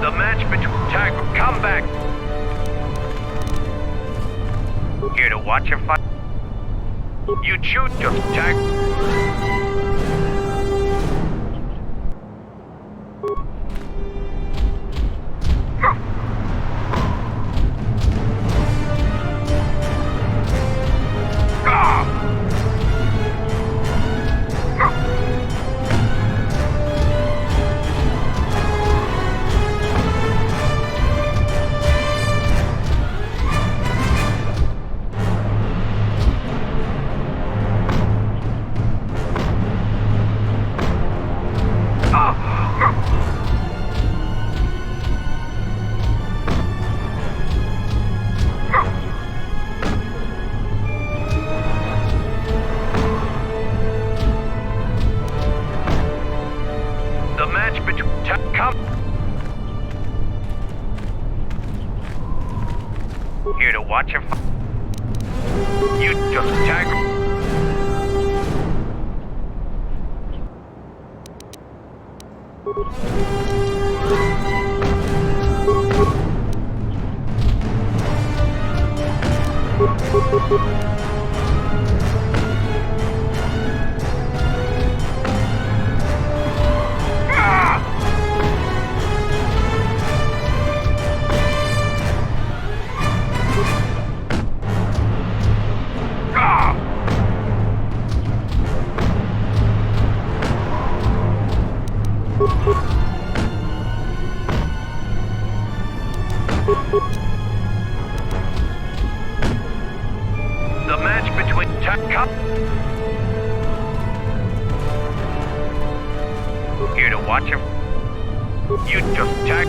The match between Dxun, come back. Here to watch him fight. You choose just Dxun. watch your... You just tag... The match between here to watch him. You just tag.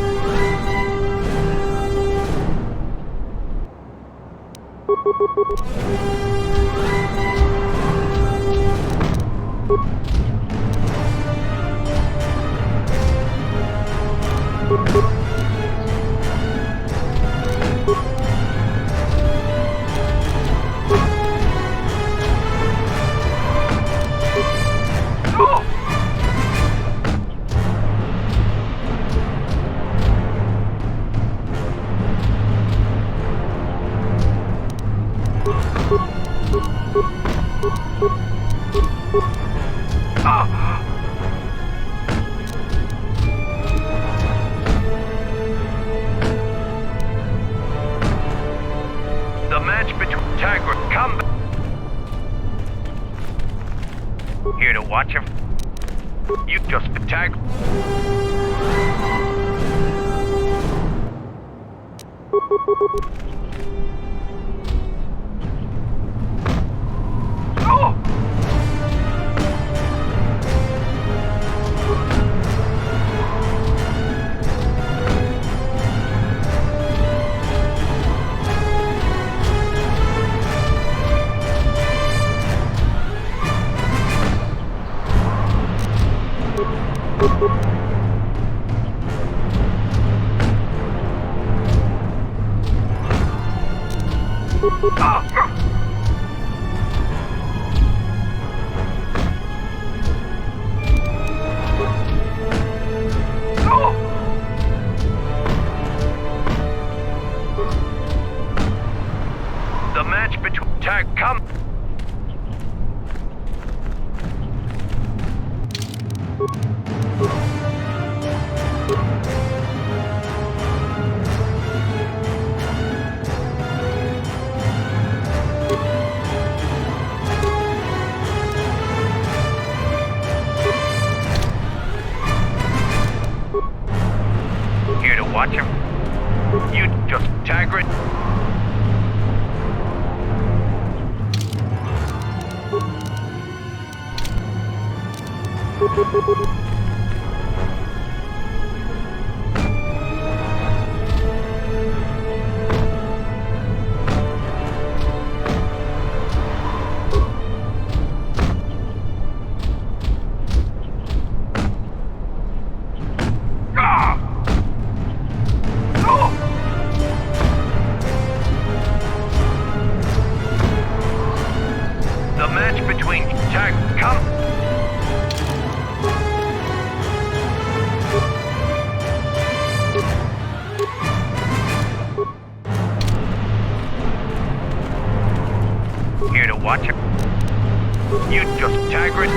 The match between Tiger come here to watch him. You just tag. The match between tag come. Here to watch him. You just tag it. The match between tag come. Here to watch it. You just tag it.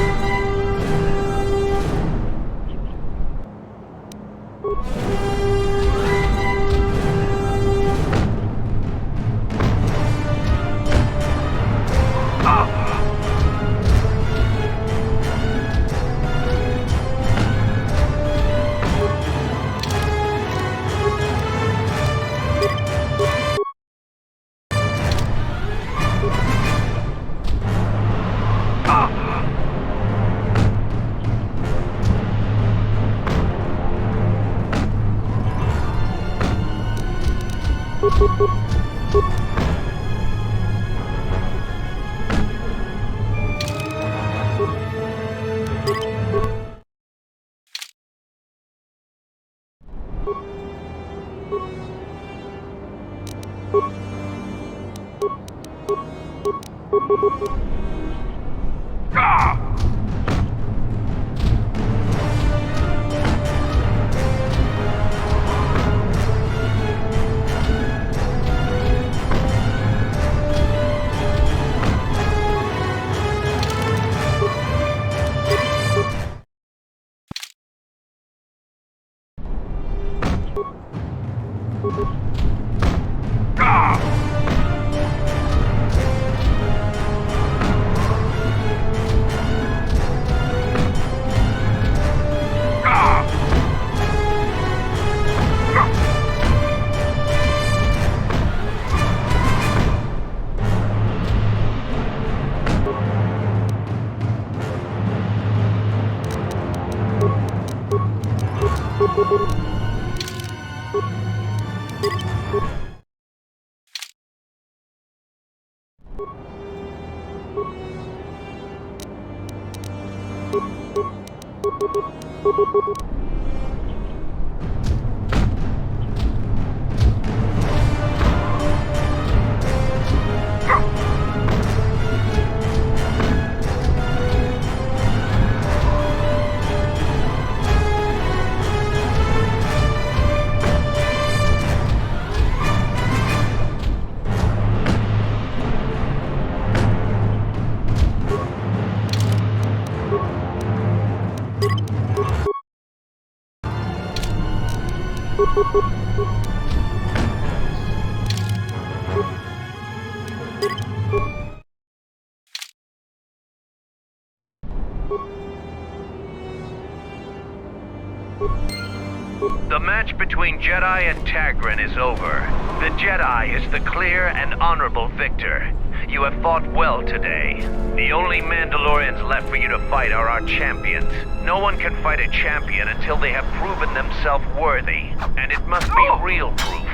The match between Jedi and Tagrin is over. The Jedi is the clear and honorable victor. You have fought well today. The only Mandalorians left for you to fight are our champions. No one can fight a champion until they have proven themselves worthy. And it must be real proof.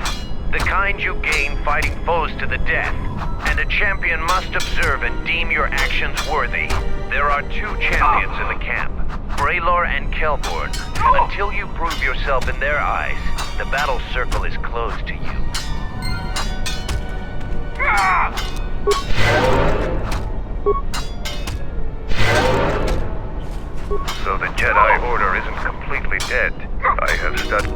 The kind you gain fighting foes to the death. And a champion must observe and deem your actions worthy. There are two champions in the camp, Braylor and Kelborn. And until you prove yourself in their eyes, the battle circle is closed to you. So the Jedi Order isn't completely dead. I have studied...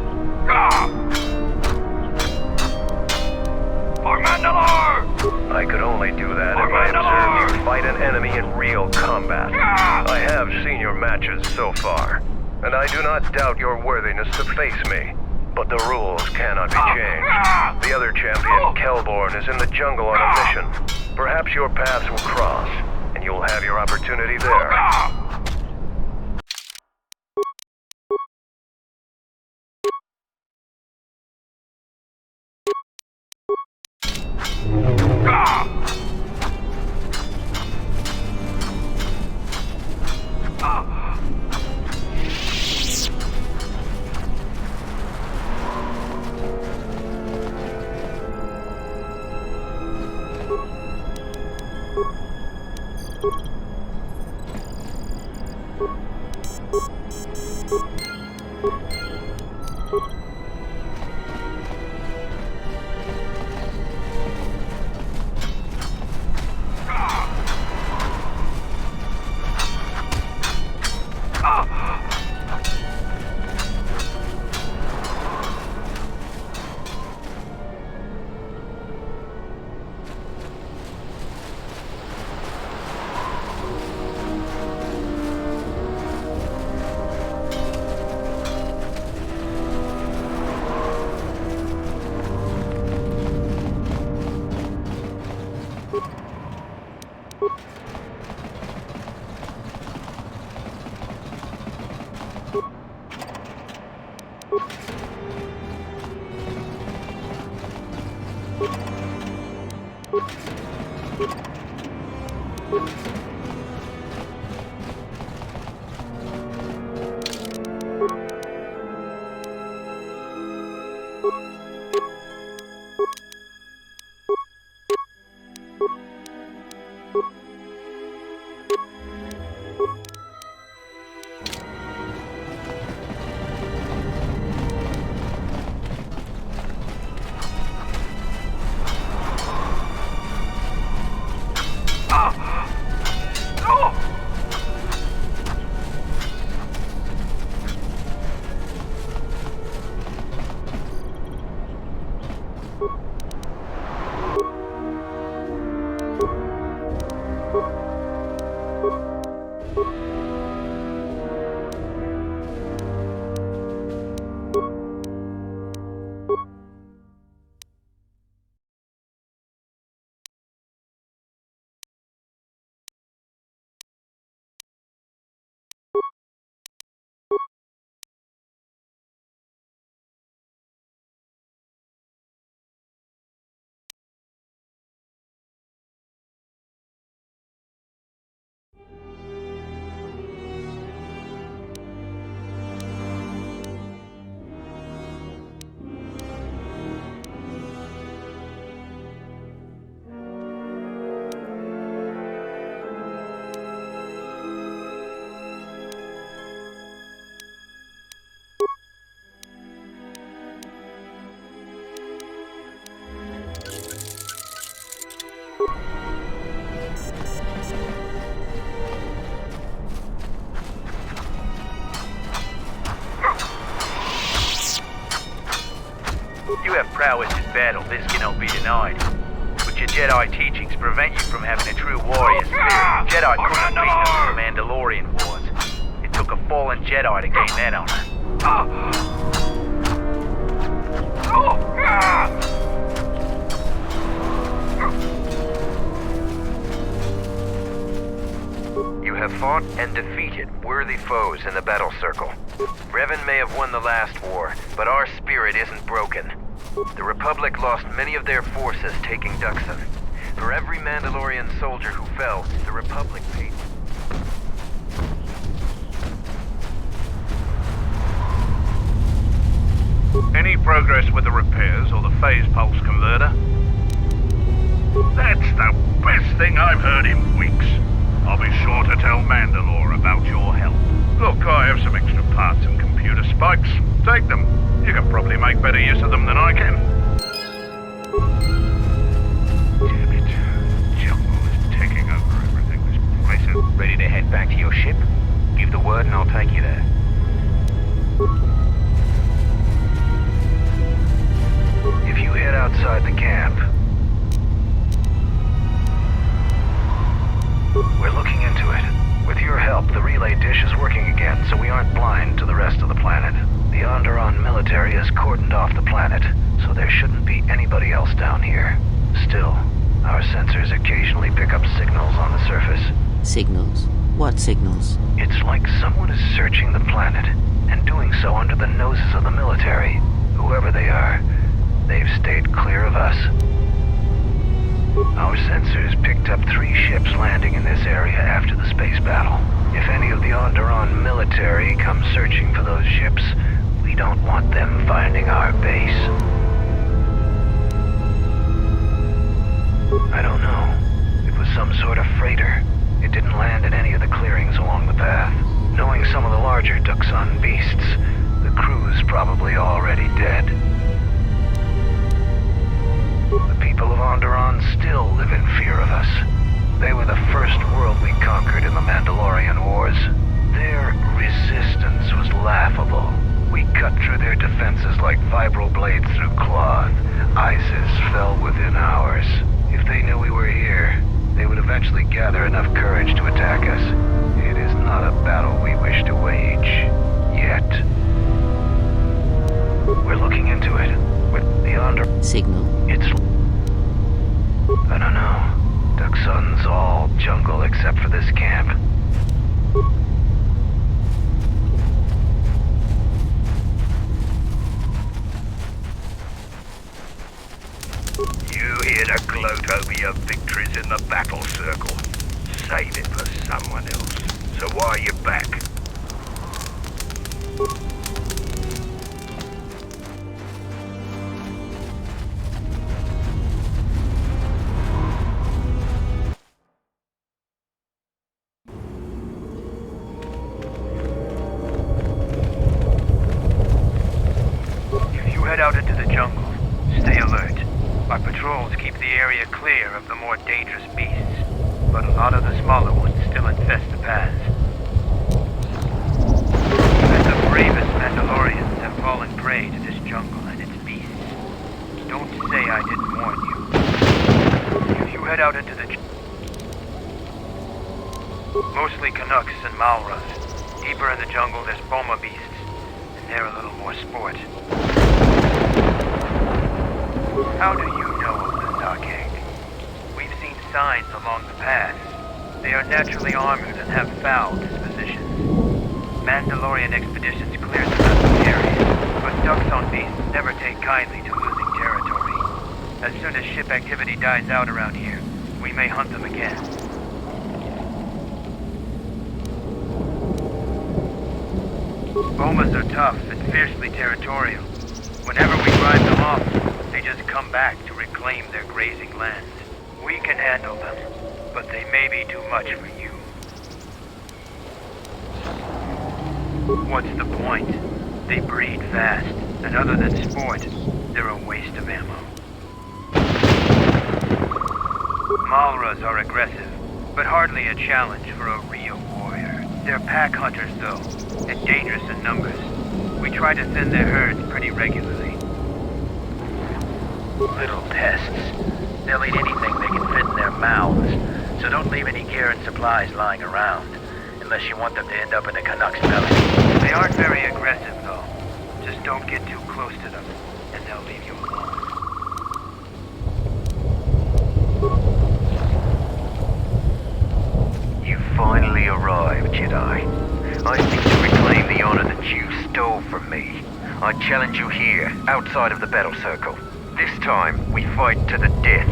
For Mandalore! I could only do that if I observed you fight an enemy in real combat. I have seen your matches so far, and I do not doubt your worthiness to face me. But the rules cannot be changed. The other champion, Kelborn, is in the jungle on a mission. Perhaps your paths will cross, and you will have your opportunity there. prowess in battle, this cannot be denied. But your Jedi teachings prevent you from having a true warrior spirit. Jedi couldn't beat them in the Mandalorian Wars. It took a fallen Jedi to gain that honor. You have fought and defeated worthy foes in the battle circle. Revan may have won the last war, but our spirit isn't broken. The Republic lost many of their forces taking Dxun. For every Mandalorian soldier who fell, the Republic paid. Any progress with the repairs or the phase pulse converter? That's the best thing I've heard in weeks. I'll be sure to tell Mandalore about your help. Look, I have some extra parts and computer spikes. Take them. You can probably make better use of them than I can. Damn it. Jungle is taking over everything. This place is... Ready to head back to your ship? Give the word and I'll take you there. If you head outside the camp, we're looking into it. With your help, the relay dish is working again, so we aren't blind to the rest of the planet. The Onderon military has cordoned off the planet, so there shouldn't be anybody else down here. Still, our sensors occasionally pick up signals on the surface. Signals? What signals? It's like someone is searching the planet, and doing so under the noses of the military. Whoever they are, they've stayed clear of us. Our sensors picked up 3 ships landing in this area after the space battle. If any of the Onderon military come searching for those ships, we don't want them finding our base. I don't know. It was some sort of freighter. It didn't land in any of the clearings along the path. Knowing some of the larger Dxun beasts, the crew's probably already dead. The people of Onderon still live in fear of us. They were the first world we conquered in the Mandalorian Wars. Their resistance was laughable. We cut through their defenses like vibroblades through cloth. ISIS fell within hours. If they knew we were here, they would eventually gather enough courage to attack us. It is not a battle we wish to wage. Yet. We're looking into it. With the Signal. It's... I don't know. Dxun's all jungle except for this camp. You hear the gloat over your victories in the battle circle. Save it for someone else. So why are you back? Head out into the jungle. Stay alert. Our patrols keep the area clear of the more dangerous beasts, but a lot of the smaller ones still infest the paths. Even the bravest Mandalorians have fallen prey to this jungle and its beasts. Don't say I didn't warn you. If you head out into the mostly Canucks and Malras. Deeper in the jungle there's Boma beasts, and they're a little more sport. How do you know of the Zarkang? We've seen signs along the paths. They are naturally armored and have foul dispositions. Mandalorian expeditions clear them out of the area, but Dxun beasts never take kindly to losing territory. As soon as ship activity dies out around here, we may hunt them again. Bomas are tough and fiercely territorial. Whenever we drive them off, they just come back to reclaim their grazing lands. We can handle them, but they may be too much for you. What's the point? They breed fast, and other than sport, they're a waste of ammo. Malras are aggressive, but hardly a challenge for a real warrior. They're pack hunters, though, and dangerous in numbers. We try to thin their herds pretty regularly. Little pests. They'll eat anything they can fit in their mouths, so don't leave any gear and supplies lying around, unless you want them to end up in a Canuck's belly. They aren't very aggressive, though. Just don't get too close to them, and they'll leave you alone. You finally arrived, Jedi. I seek to reclaim the honor that you stole from me. I challenge you here, outside of the battle circle. This time, we fight to the death.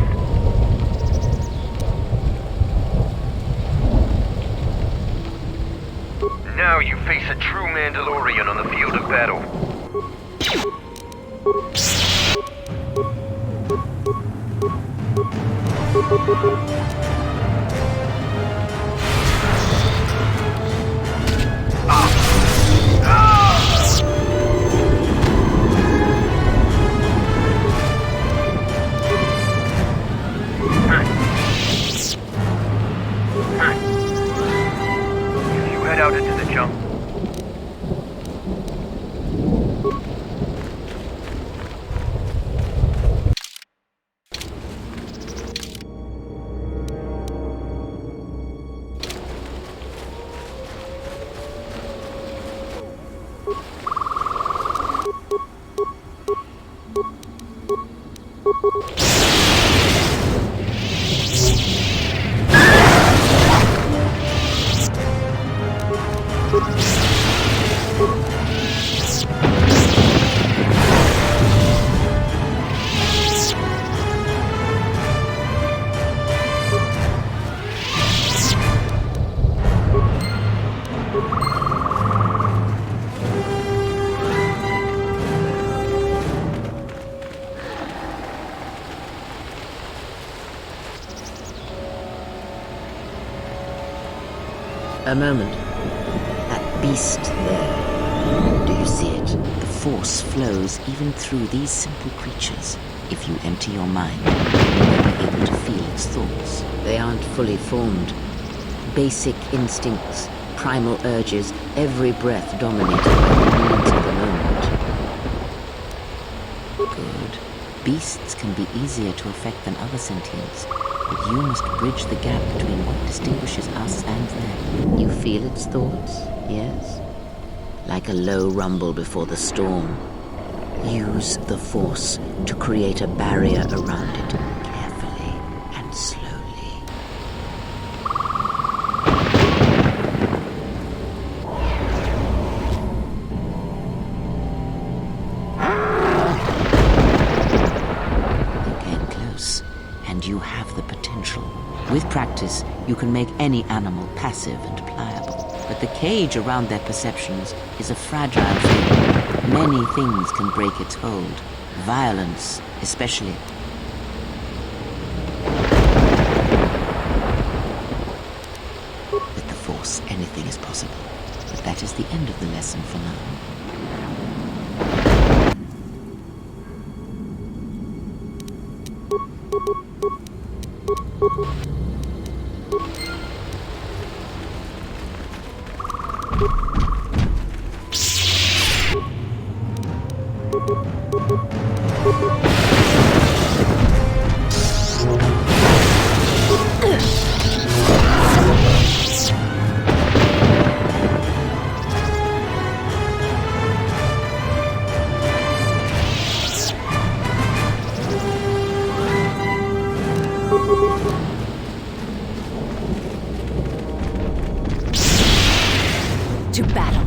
Now you face a true Mandalorian on the field of battle. Head out into the jungle. A moment. That beast there. Do you see it? The Force flows even through these simple creatures. If you empty your mind, you'll be able to feel its thoughts. They aren't fully formed. Basic instincts, primal urges, every breath dominated by the needs of the moment. Good. Beasts can be easier to affect than other sentients. But you must bridge the gap between what distinguishes us and them. You feel its thoughts, yes? Like a low rumble before the storm. Use the Force to create a barrier around it, carefully and slowly. You have the potential. With practice, you can make any animal passive and pliable. But the cage around their perceptions is a fragile thing. Many things can break its hold. Violence, especially. With the Force, anything is possible. But that is the end of the lesson for now. To battle.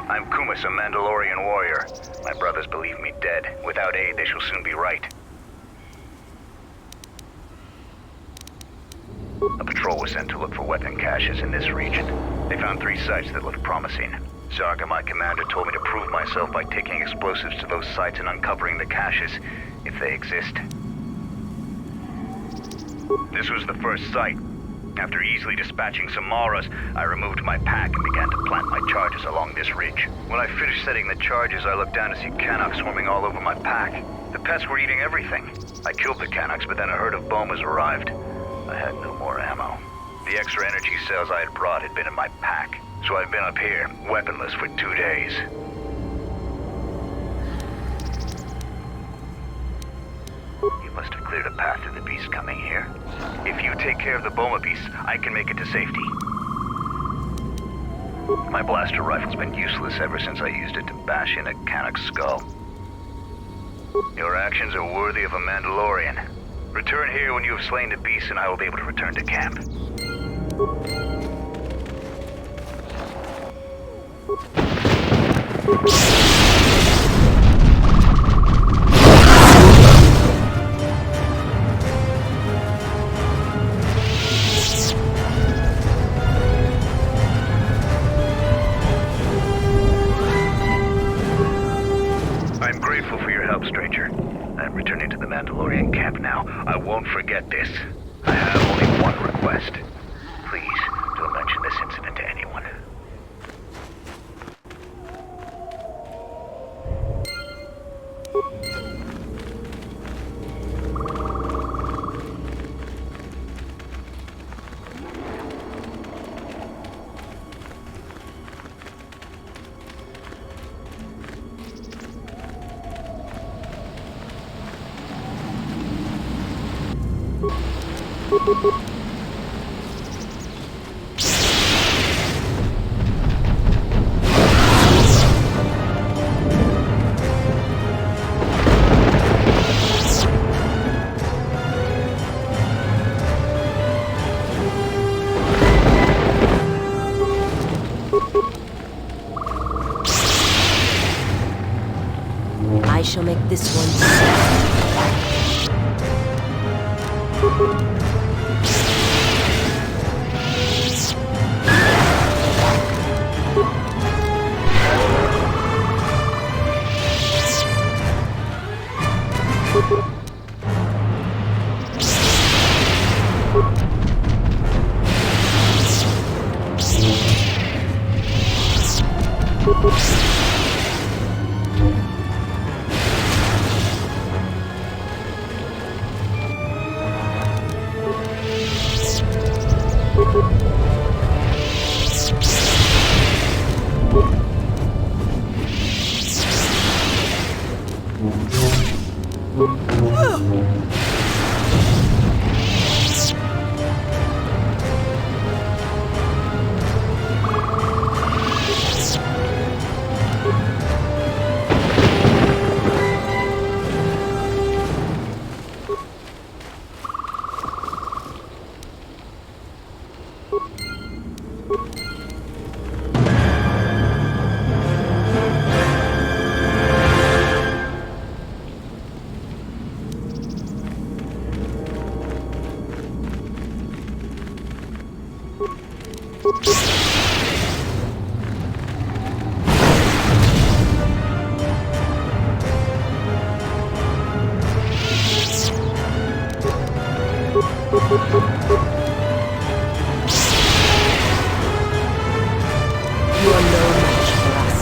I'm Kumis, a Mandalorian warrior. My brothers believe me dead. Without aid, they shall soon be right. A patrol was sent to look for weapon caches in this region. They found 3 sites that looked promising. Zarga, my commander, told me to prove myself by taking explosives to those sites and uncovering the caches, if they exist. This was the first site. After easily dispatching some Maras, I removed my pack and began to plant my charges along this ridge. When I finished setting the charges, I looked down to see Canucks swarming all over my pack. The pests were eating everything. I killed the Canucks, but then a herd of Bomas arrived. I had no more ammo. The extra energy cells I had brought had been in my pack, so I've been up here, weaponless for 2 days. You must have cleared a path to the beast coming here. If you take care of the Boma beasts, I can make it to safety. My blaster rifle's been useless ever since I used it to bash in a Canuck's skull. Your actions are worthy of a Mandalorian. Return here when you have slain the beast and I will be able to return to camp. I'm grateful for your help, stranger. I'm returning to the Mandalorian camp now. I won't forget this. I have only one request. Please, don't mention this incident to anyone. I shall make this one. You are no match for us.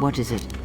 What is it?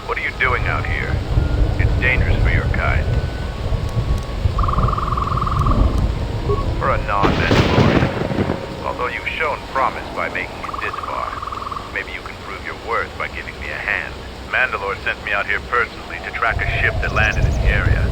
What are you doing out here? It's dangerous for your kind. For a non-Mandalorian. Although you've shown promise by making it this far, maybe you can prove your worth by giving me a hand. Mandalore sent me out here personally to track a ship that landed in the area.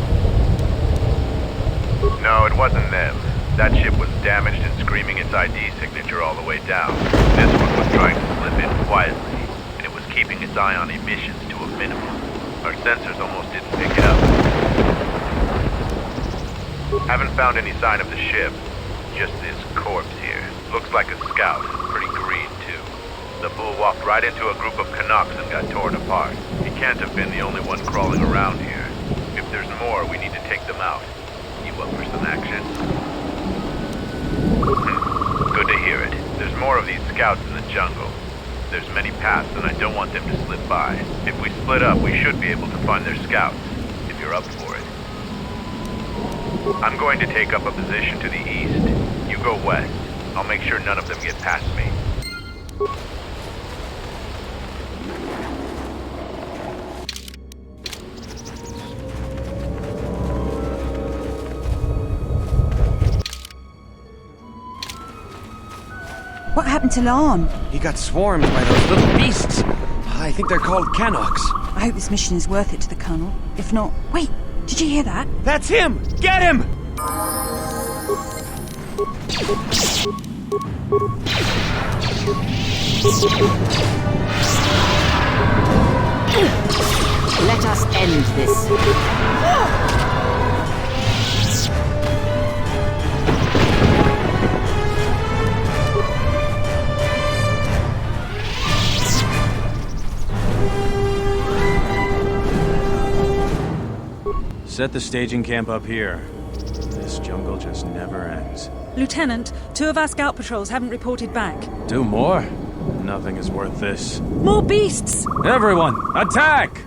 No, it wasn't them. That ship was damaged and screaming its ID signature all the way down. This one was trying to slip in quietly, and it was keeping its eye on emissions to a minimum. Our sensors almost didn't pick it up. Haven't found any sign of the ship. Just this corpse here. Looks like a scout. Pretty green, too. The fool walked right into a group of Canucks and got torn apart. He can't have been the only one crawling around here. If there's more, we need to take them out. You up for some action? Good to hear it. There's more of these scouts in the jungle. There's many paths, and I don't want them to slip by. If we split up, we should be able to find their scouts, if you're up for it. I'm going to take up a position to the east. You go west. I'll make sure none of them get past me. What happened to Lon? He got swarmed by those little beasts. I think they're called Canucks. I hope this mission is worth it to the Colonel. If not... Wait! Did you hear that? That's him! Get him! Let us end this. Set the staging camp up here. This jungle just never ends. Lieutenant, 2 of our scout patrols haven't reported back. 2 more? Nothing is worth this. More beasts! Everyone, attack!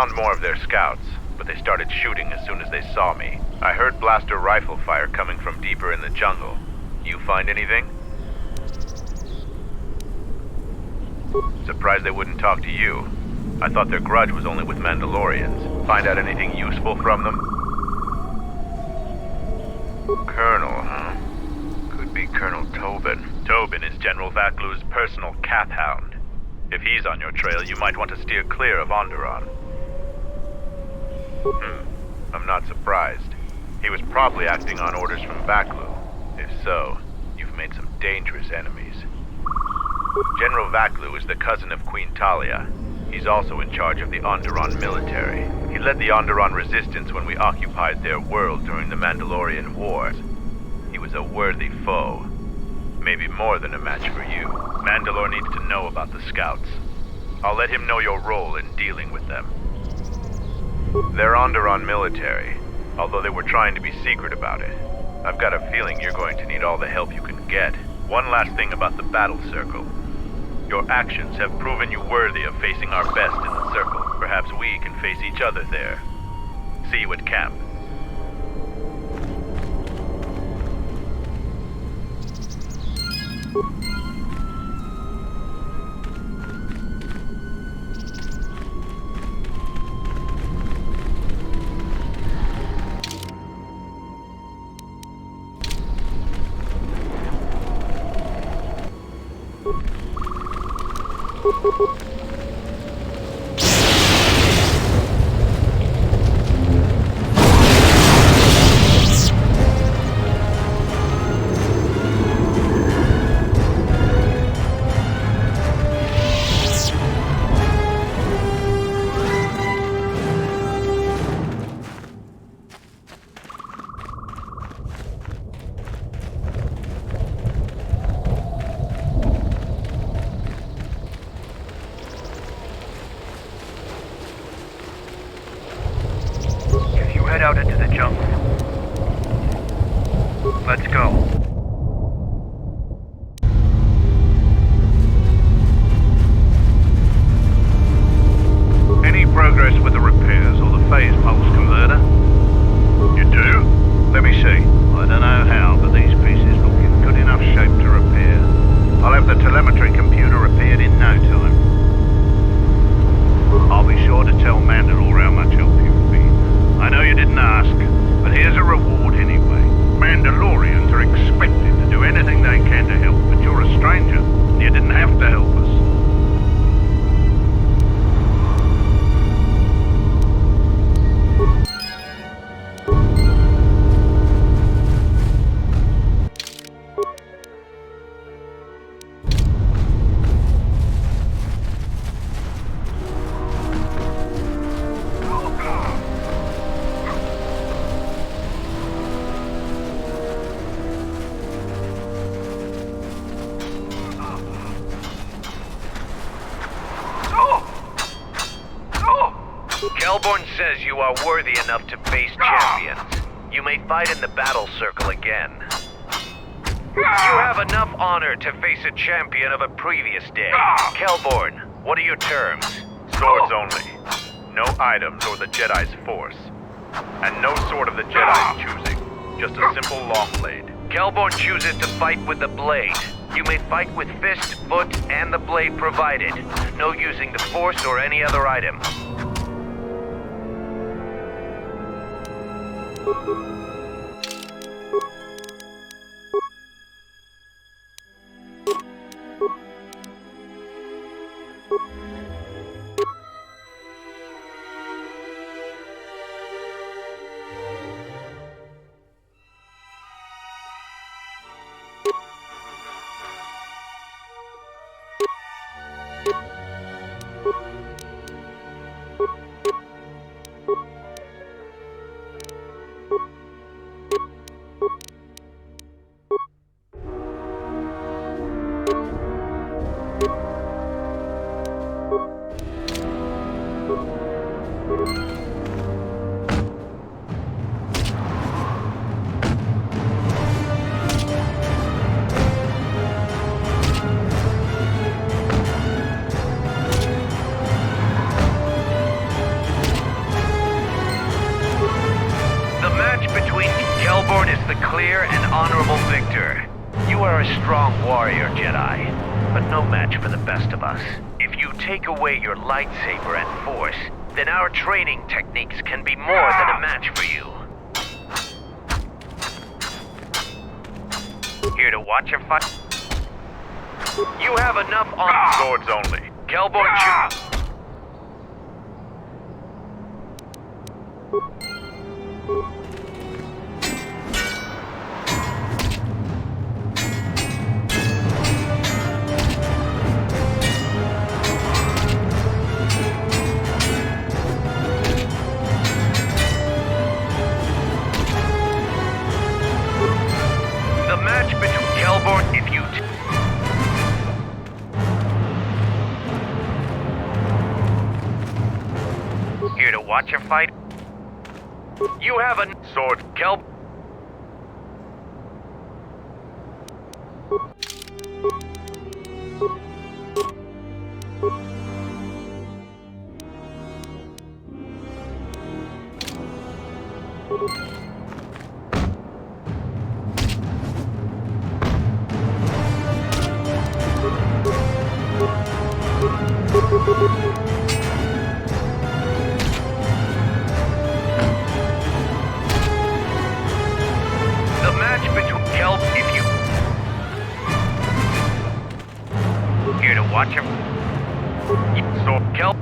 found more of their scouts, but they started shooting as soon as they saw me. I heard blaster rifle fire coming from deeper in the jungle. You find anything? Surprised they wouldn't talk to you. I thought their grudge was only with Mandalorians. Find out anything useful from them? Colonel, huh? Could be Colonel Tobin. Tobin is General Vaklu's personal cat hound. If he's on your trail, you might want to steer clear of Onderon. I'm not surprised. He was probably acting on orders from Vaklu. If so, you've made some dangerous enemies. General Vaklu is the cousin of Queen Talia. He's also in charge of the Onderon military. He led the Onderon resistance when we occupied their world during the Mandalorian Wars. He was a worthy foe. Maybe more than a match for you. Mandalore needs to know about the scouts. I'll let him know your role in dealing with them. They're Onderon military, although they were trying to be secret about it. I've got a feeling you're going to need all the help you can get. One last thing about the battle circle. Your actions have proven you worthy of facing our best in the circle. Perhaps we can face each other there. See you at camp. Head out into the jungle. Let's go. Any progress with the repairs or the phase pulse converter? You do? Let me see. I don't know how, but these pieces look in good enough shape to repair. I'll have the telemetry computer repaired in no time. I'll be sure to tell Mandalore how much help you've been. I know you didn't ask, but here's a reward anyway. Mandalorians are expected to do anything they can to help, but you're a stranger. You didn't have to help us. Kelborn says you are worthy enough to face champions. You may fight in the battle circle again. You have enough honor to face a champion of a previous day. Kelborn, what are your terms? Swords only. No items or the Jedi's force. And no sword of the Jedi's choosing. Just a simple long blade. Kelborn chooses to fight with the blade. You may fight with fist, foot, and the blade provided. No using the force or any other item. Kelborn is the clear and honorable victor. You are a strong warrior, Jedi, but no match for the best of us. If you take away your lightsaber and force, then our training techniques can be more than a match for you. Here to watch your fight? You have enough on swords only. Kelborn choose. The match between Kelborn, if you here to watch your fight? You have a sword, Kelb. The match between Kelb, if you here to watch him. So Kelb.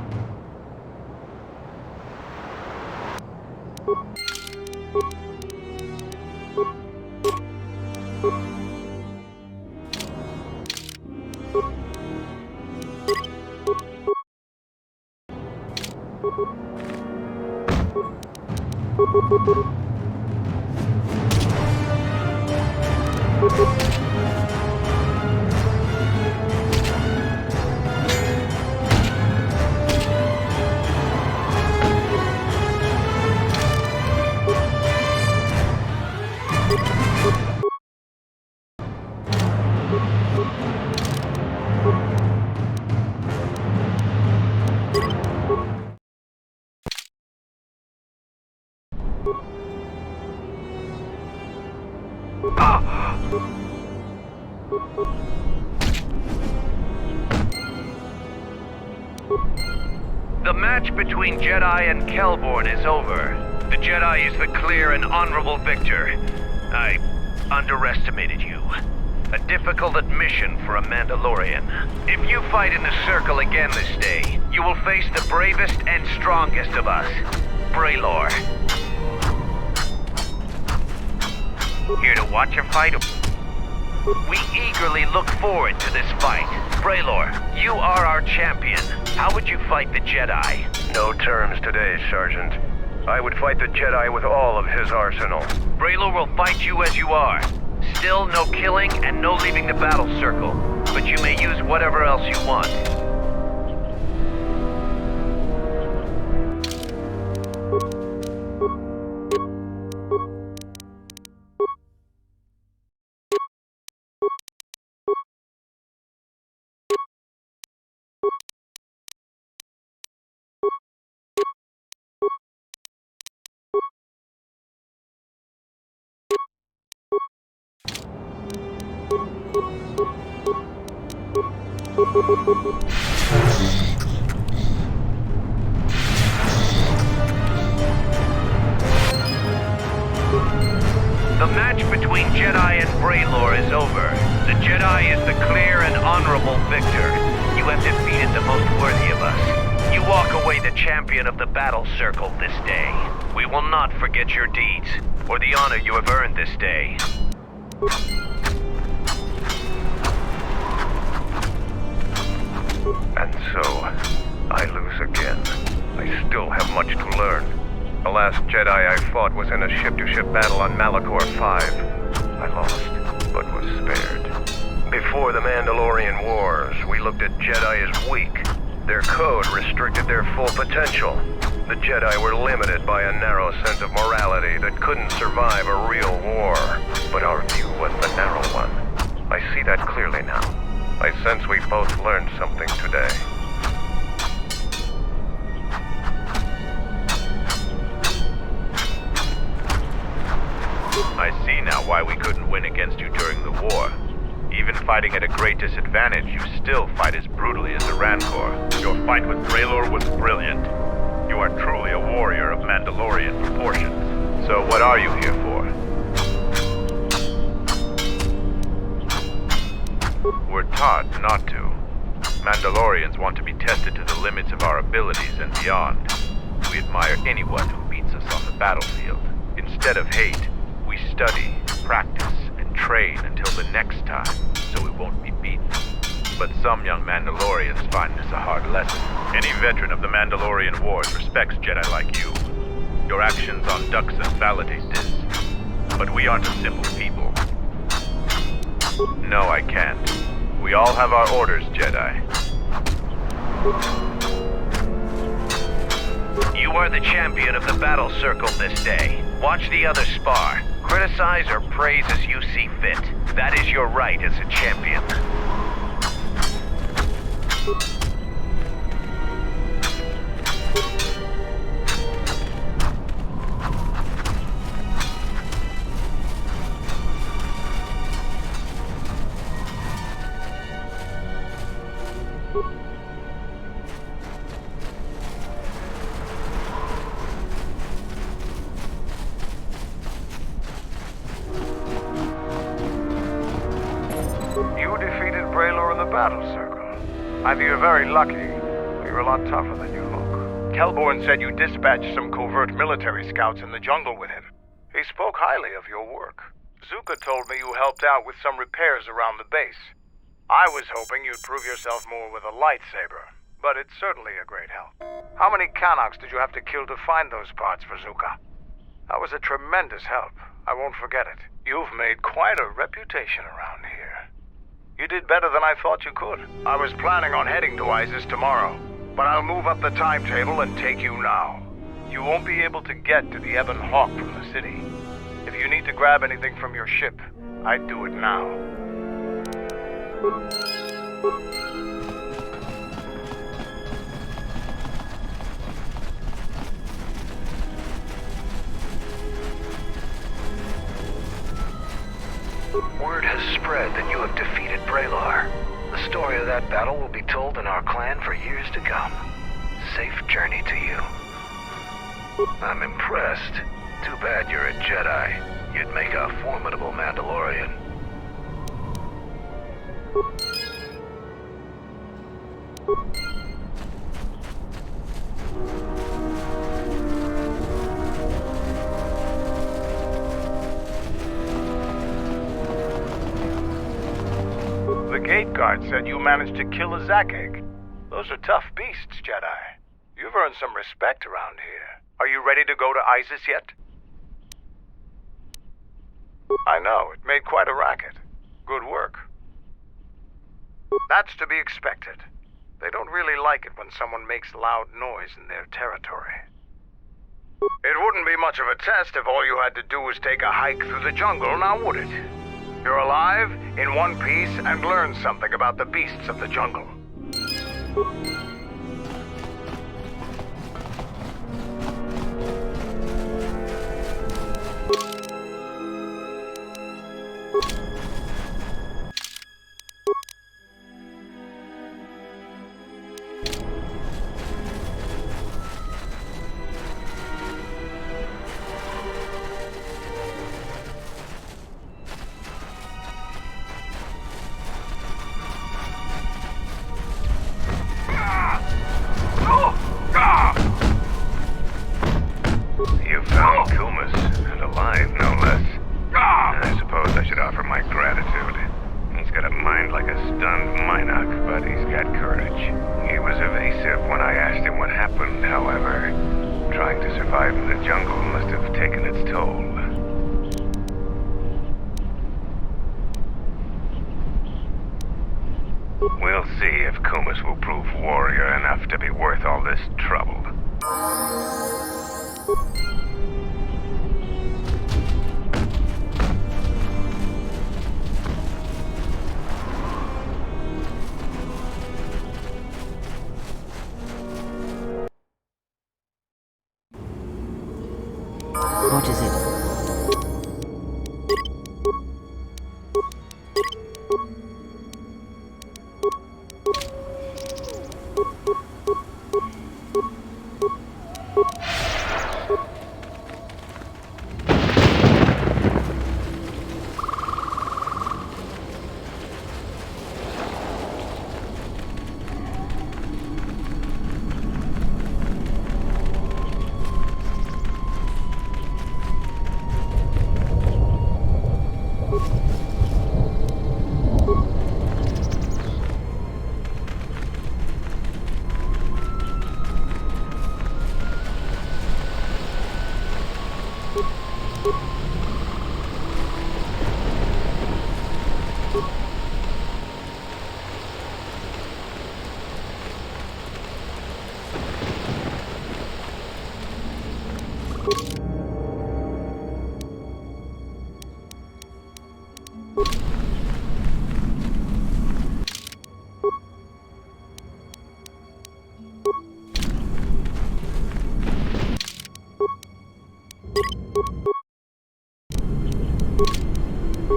The match between Jedi and Kelborn is over. The Jedi is the clear and honorable victor. I underestimated you. A difficult admission for a Mandalorian. If you fight in the circle again this day, you will face the bravest and strongest of us, Braylor. Here to watch your fight? We eagerly look forward to this fight. Braylor, you are our champion. How would you fight the Jedi? No terms today, Sergeant. I would fight the Jedi with all of his arsenal. Braylor will fight you as you are. Still no killing and no leaving the battle circle, but you may use whatever else you want. The match between Jedi and Braylor is over. The Jedi is the clear and honorable victor. You have defeated the most worthy of us. You walk away the champion of the battle circle this day. We will not forget your deeds, or the honor you have earned this day. And so, I lose again. I still have much to learn. The last Jedi I fought was in a ship-to-ship battle on Malachor 5. I lost, but was spared. Before the Mandalorian Wars, we looked at Jedi as weak. Their code restricted their full potential. The Jedi were limited by a narrow sense of morality that couldn't survive a real war. But our view was the narrow one. I see that clearly now. I sense we both learned something today. I I see now why we couldn't win against you during the war. Even fighting at a great disadvantage, you still fight as brutally as the Rancor. Your fight with Braylor was brilliant. You are truly a warrior of Mandalorian proportions. So what are you here for? We're taught not to. Mandalorians want to be tested to the limits of our abilities and beyond. We admire anyone who beats us on the battlefield. Instead of hate, we study, practice, and train until the next time, so we won't be beaten. But some young Mandalorians find this a hard lesson. Any veteran of the Mandalorian Wars respects Jedi like you. Your actions on Dxun validate this. But we aren't a simple people. No, I can't. We all have our orders, Jedi. You are the champion of the battle circle this day. Watch the others spar. Criticize or praise as you see fit. That is your right as a champion. Battle circle. Either you're very lucky, or you're a lot tougher than you look. Kelborn said you dispatched some covert military scouts in the jungle with him. He spoke highly of your work. Zuka told me you helped out with some repairs around the base. I was hoping you'd prove yourself more with a lightsaber, but it's certainly a great help. How many Kanaks did you have to kill to find those parts for Zuka? That was a tremendous help. I won't forget it. You've made quite a reputation around here. You did better than I thought you could. I was planning on heading to Isis tomorrow, but I'll move up the timetable and take you now. You won't be able to get to the Ebon Hawk from the city. If you need to grab anything from your ship, I'd do it now. Word has spread that you have defeated Braylor. The story of that battle will be told in our clan for years to come. Safe journey to you. I'm impressed. Too bad you're a Jedi. You'd make a formidable Mandalorian. The gate guard said you managed to kill a Zakeg. Those are tough beasts, Jedi. You've earned some respect around here. Are you ready to go to Isis yet? I know, it made quite a racket. Good work. That's to be expected. They don't really like it when someone makes loud noise in their territory. It wouldn't be much of a test if all you had to do was take a hike through the jungle, now would it? You're alive, in one piece, and learn something about the beasts of the jungle. You found Kumas, and alive, no less. I suppose I should offer my gratitude. He's got a mind like a stunned Minok, but he's got courage. He was evasive when I asked him what happened, however. Trying to survive in the jungle must have taken its toll. We'll see if Kumas will prove warrior enough to be worth all this trouble. What is it?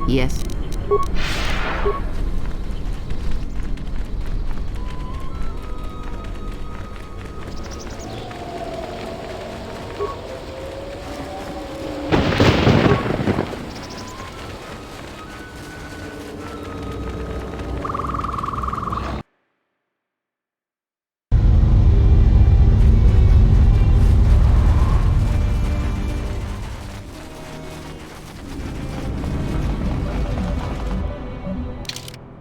Yes.